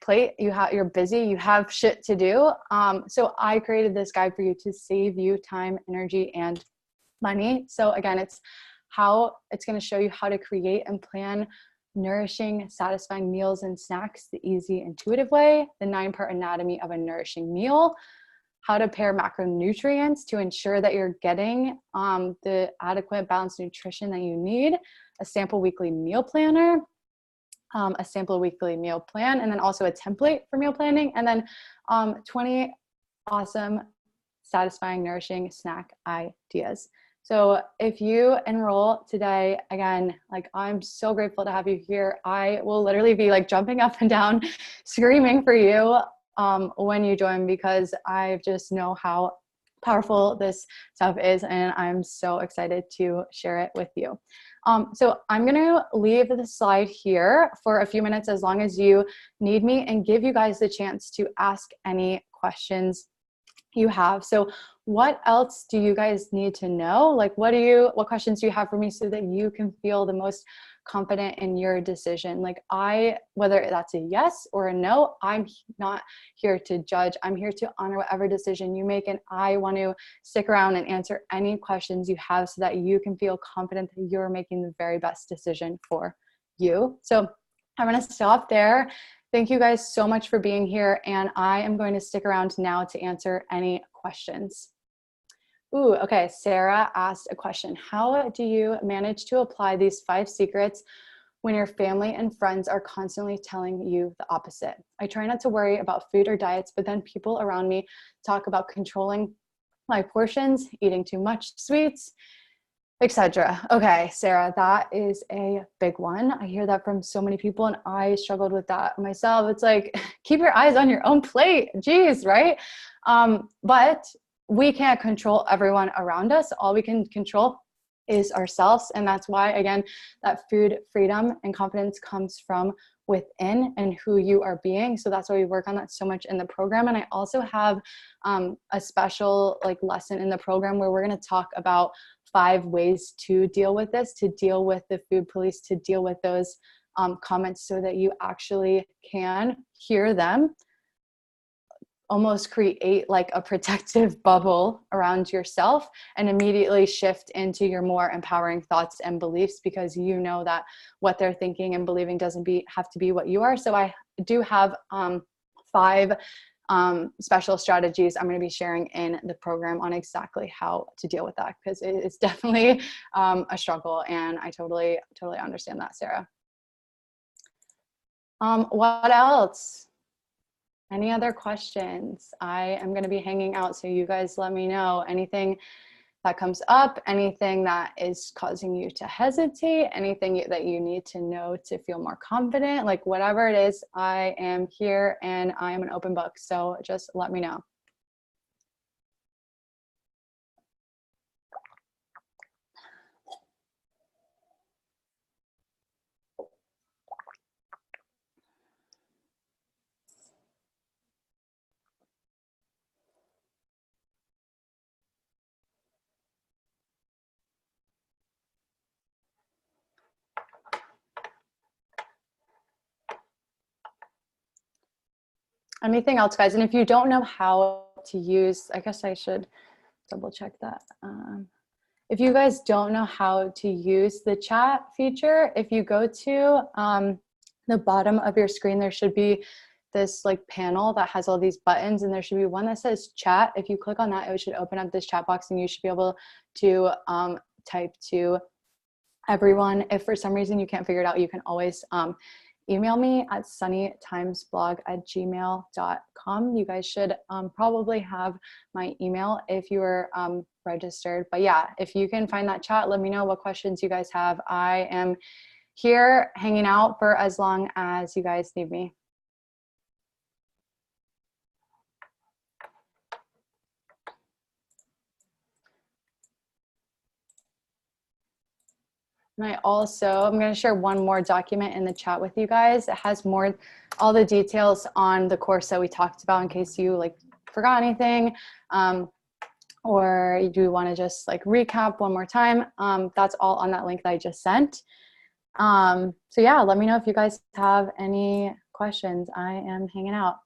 plate. You're busy, you have shit to do. So I created this guide for you to save you time, energy, and money. So again, it's going to show you how to create and plan nourishing, satisfying meals and snacks the easy, intuitive way, the 9-part anatomy of a nourishing meal, how to pair macronutrients to ensure that you're getting the adequate balanced nutrition that you need, a sample weekly meal planner, a sample weekly meal plan, and then also a template for meal planning, and then 20 awesome, satisfying, nourishing snack ideas. So if you enroll today, again, like, I'm so grateful to have you here. I will literally be like jumping up and down, screaming for you when you join, because I just know how powerful this stuff is, and I'm so excited to share it with you. So I'm going to leave the slide here for a few minutes, as long as you need me, and give you guys the chance to ask any questions you have. So what else do you guys need to know? Like, what questions do you have for me, so that you can feel the most confident in your decision? Like, whether that's a yes or a no, I'm not here to judge. I'm here to honor whatever decision you make. And I want to stick around and answer any questions you have, so that you can feel confident that you're making the very best decision for you. So I'm going to stop there. Thank you guys so much for being here, and I am going to stick around now to answer any questions. Ooh, okay, Sarah asked a question. How do you manage to apply these 5 secrets when your family and friends are constantly telling you the opposite? I try not to worry about food or diets, but then people around me talk about controlling my portions, eating too much sweets, etc. Okay, Sarah, that is a big one. I hear that from so many people, and I struggled with that myself. It's like, keep your eyes on your own plate. Geez, right? But we can't control everyone around us. All we can control is ourselves. And that's why, again, that food freedom and confidence comes from within and who you are being. So that's why we work on that so much in the program. And I also have a special lesson in the program where we're going to talk about 5 ways to deal with this, to deal with the food police, to deal with those comments, so that you actually can hear them, almost create like a protective bubble around yourself, and immediately shift into your more empowering thoughts and beliefs, because you know that what they're thinking and believing doesn't have to be what you are. So I do have 5 special strategies I'm going to be sharing in the program on exactly how to deal with that, because it's definitely a struggle, and I totally understand that, Sarah. What else? Any other questions? I am going to be hanging out, so you guys let me know anything that comes up, anything that is causing you to hesitate, anything that you need to know to feel more confident, like whatever it is. I am here, and I am an open book, so just let me know. Anything else, guys? And if you don't know how to use, I guess I should double check that. If you guys don't know how to use the chat feature, if you go to the bottom of your screen, there should be this like panel that has all these buttons, and there should be one that says chat. If you click on that, it should open up this chat box, and you should be able to type to everyone. If for some reason you can't figure it out, you can always email me at sunnytimesblog@gmail.com. You guys should probably have my email if you were registered. But yeah, if you can find that chat, let me know what questions you guys have. I am here hanging out for as long as you guys need me. And I'm going to share one more document in the chat with you guys. It has all the details on the course that we talked about in case you like forgot anything, or you do want to just like recap one more time. That's all on that link that I just sent. So yeah, let me know if you guys have any questions. I am hanging out.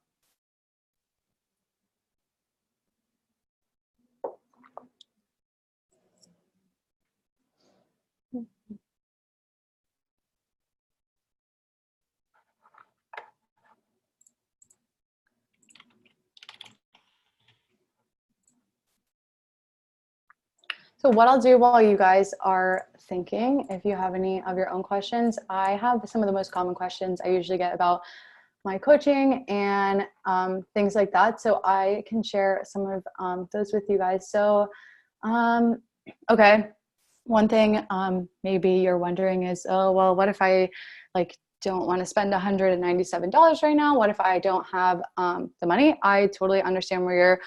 So what I'll do while you guys are thinking, if you have any of your own questions, I have some of the most common questions I usually get about my coaching and things like that. So I can share some of those with you guys. So, okay. One thing maybe you're wondering is, oh, well, what if I like don't want to spend $197 right now? What if I don't have the money? I totally understand where you're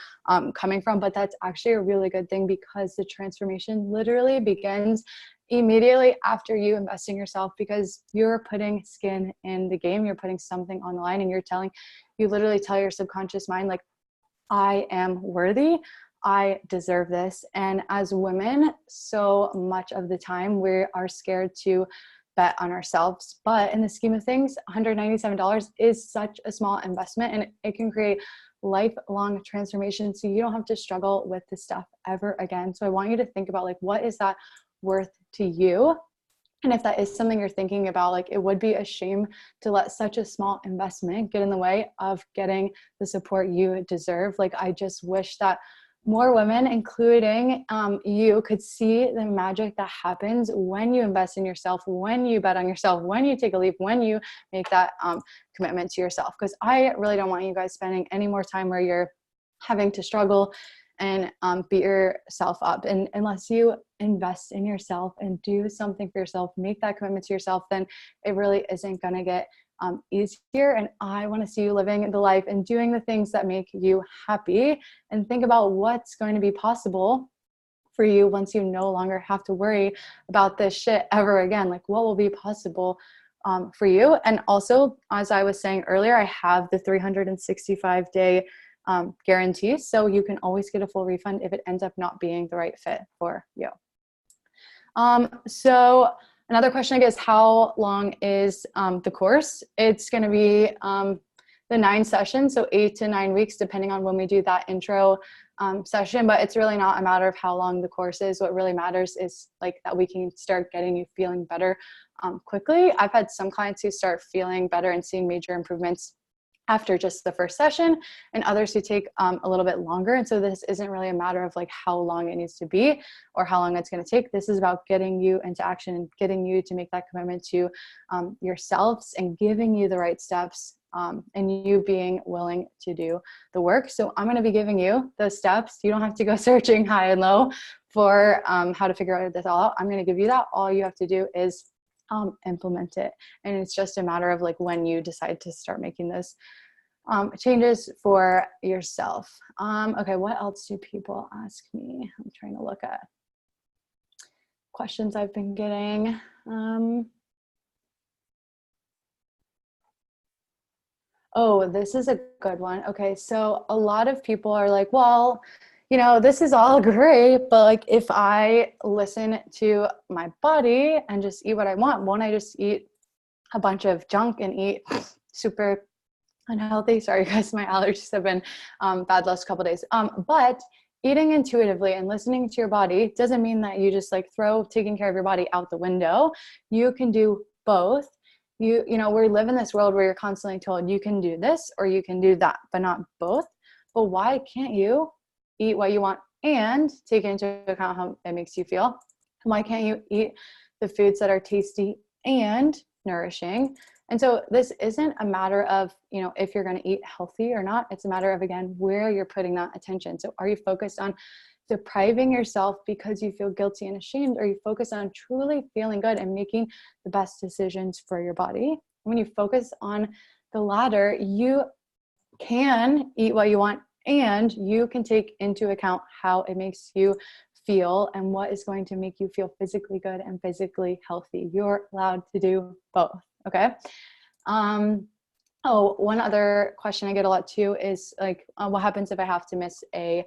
coming from, but that's actually a really good thing, because the transformation literally begins immediately after you invest in yourself, because you're putting skin in the game, you're putting something on the line, and you literally tell your subconscious mind, like, I am worthy, I deserve this. And as women, so much of the time we are scared to bet on ourselves. But in the scheme of things, $197 is such a small investment, and it can create lifelong transformation. So you don't have to struggle with this stuff ever again. So I want you to think about, like, what is that worth to you? And if that is something you're thinking about, like, it would be a shame to let such a small investment get in the way of getting the support you deserve. Like, I just wish that more women, including you, could see the magic that happens when you invest in yourself, when you bet on yourself, when you take a leap, when you make that commitment to yourself. Because I really don't want you guys spending any more time where you're having to struggle and beat yourself up. And unless you invest in yourself and do something for yourself, make that commitment to yourself, then it really isn't going to get easier. And I want to see you living the life and doing the things that make you happy, and think about what's going to be possible for you once you no longer have to worry about this shit ever again. Like, what will be possible for you? And also, as I was saying earlier, I have the 365-day guarantee, so you can always get a full refund if it ends up not being the right fit for you. So another question I get is, how long is the course? It's going to be the 9 sessions, so 8 to 9 weeks, depending on when we do that intro session. But it's really not a matter of how long the course is. What really matters is like that we can start getting you feeling better quickly. I've had some clients who start feeling better and seeing major improvements after just the first session, and others who take a little bit longer. And so this isn't really a matter of like how long it needs to be or how long it's going to take. This is about getting you into action and getting you to make that commitment to yourselves, and giving you the right steps, and you being willing to do the work. So I'm going to be giving you the steps. You don't have to go searching high and low for how to figure this all out. I'm going to give you that. All you have to do is implement it. And it's just a matter of like when you decide to start making those changes for yourself. Okay, what else do people ask me? I'm trying to look at questions I've been getting. Oh, this is a good one. Okay, so a lot of people are like, well, you know, this is all great, but like if I listen to my body and just eat what I want, won't I just eat a bunch of junk and eat super unhealthy? Sorry guys, my allergies have been bad last couple days. But eating intuitively and listening to your body doesn't mean that you just like throw taking care of your body out the window. You can do both. You know, we live in this world where you're constantly told you can do this or you can do that, but not both. But why can't you eat what you want and take into account how it makes you feel? Why can't you eat the foods that are tasty and nourishing? And so this isn't a matter of, you know, if you're going to eat healthy or not. It's a matter of, again, where you're putting that attention. So are you focused on depriving yourself because you feel guilty and ashamed? Or are you focused on truly feeling good and making the best decisions for your body? When you focus on the latter, you can eat what you want and you can take into account how it makes you feel and what is going to make you feel physically good and physically healthy. You're allowed to do both. Okay. Oh, one other question I get a lot too is like, what happens if I have to miss a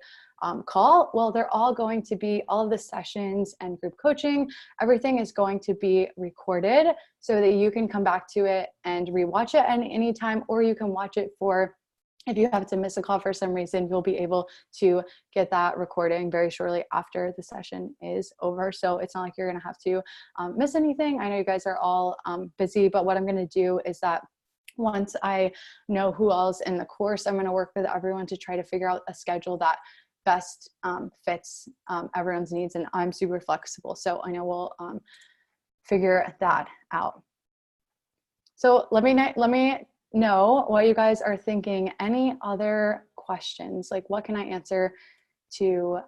call? Well, they're all going to be, all of the sessions and group coaching, everything is going to be recorded so that you can come back to it and rewatch it at any time, or you can watch it for, if you have to miss a call for some reason, you'll be able to get that recording very shortly after the session is over. So it's not like you're going to have to miss anything. I know you guys are all busy, but what I'm going to do is that once I know who else in the course, I'm going to work with everyone to try to figure out a schedule that best fits everyone's needs. And I'm super flexible. So I know we'll figure that out. So let me know what you guys are thinking. Any other questions? Like, what can I answer to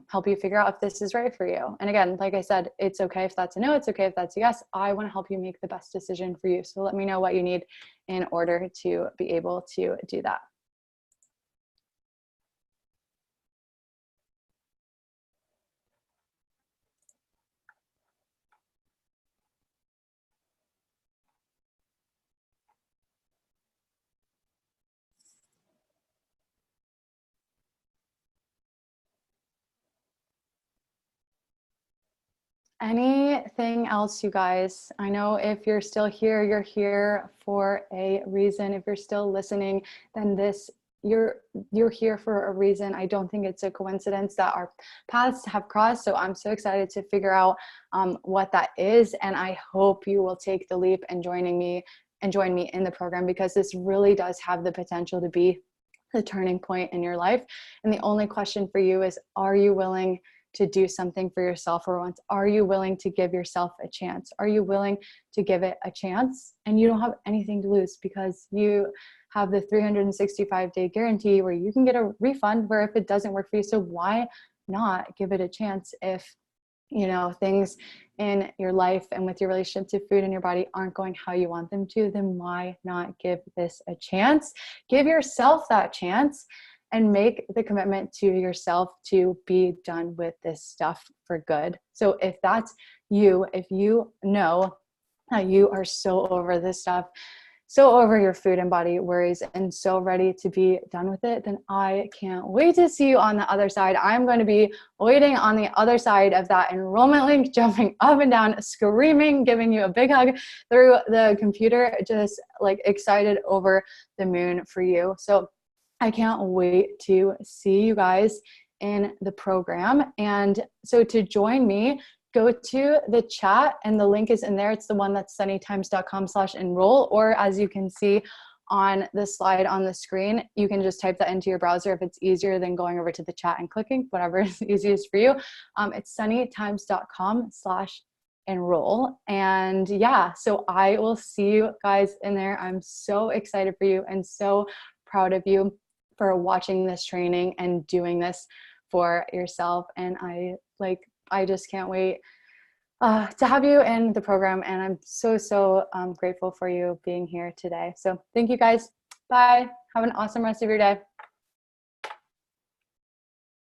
help you figure out if this is right for you? And again, like I said, it's okay if that's a no, it's okay if that's a yes. I want to help you make the best decision for you. So let me know what you need in order to be able to do that. Anything else, you guys? I know if you're still here, you're here for a reason. If you're still listening, then you're here for a reason. I don't think it's a coincidence that our paths have crossed. So I'm so excited to figure out what that is. And I hope you will take the leap and join me in the program, because this really does have the potential to be the turning point in your life. And the only question for you is, are you willing to do something for yourself for once? Are you willing to give yourself a chance? Are you willing to give it a chance? And you don't have anything to lose, because you have the 365-day guarantee where you can get a refund where if it doesn't work for you. So why not give it a chance? If, you know, things in your life and with your relationship to food and your body aren't going how you want them to, then why not give this a chance? Give yourself that chance and make the commitment to yourself to be done with this stuff for good. So if that's you, if you know that you are so over this stuff, so over your food and body worries, and so ready to be done with it, then I can't wait to see you on the other side. I'm going to be waiting on the other side of that enrollment link, jumping up and down, screaming, giving you a big hug through the computer, just like excited over the moon for you. So I can't wait to see you guys in the program. And so to join me, go to the chat and the link is in there. It's the one that's sunnytimes.com/enroll, or as you can see on the slide on the screen, you can just type that into your browser if it's easier than going over to the chat and clicking, whatever is easiest for you. It's sunnytimes.com/enroll. And yeah, so I will see you guys in there. I'm so excited for you and so proud of you for watching this training and doing this for yourself. And I just can't wait to have you in the program. And I'm so grateful for you being here today. So thank you guys. Bye. Have an awesome rest of your day.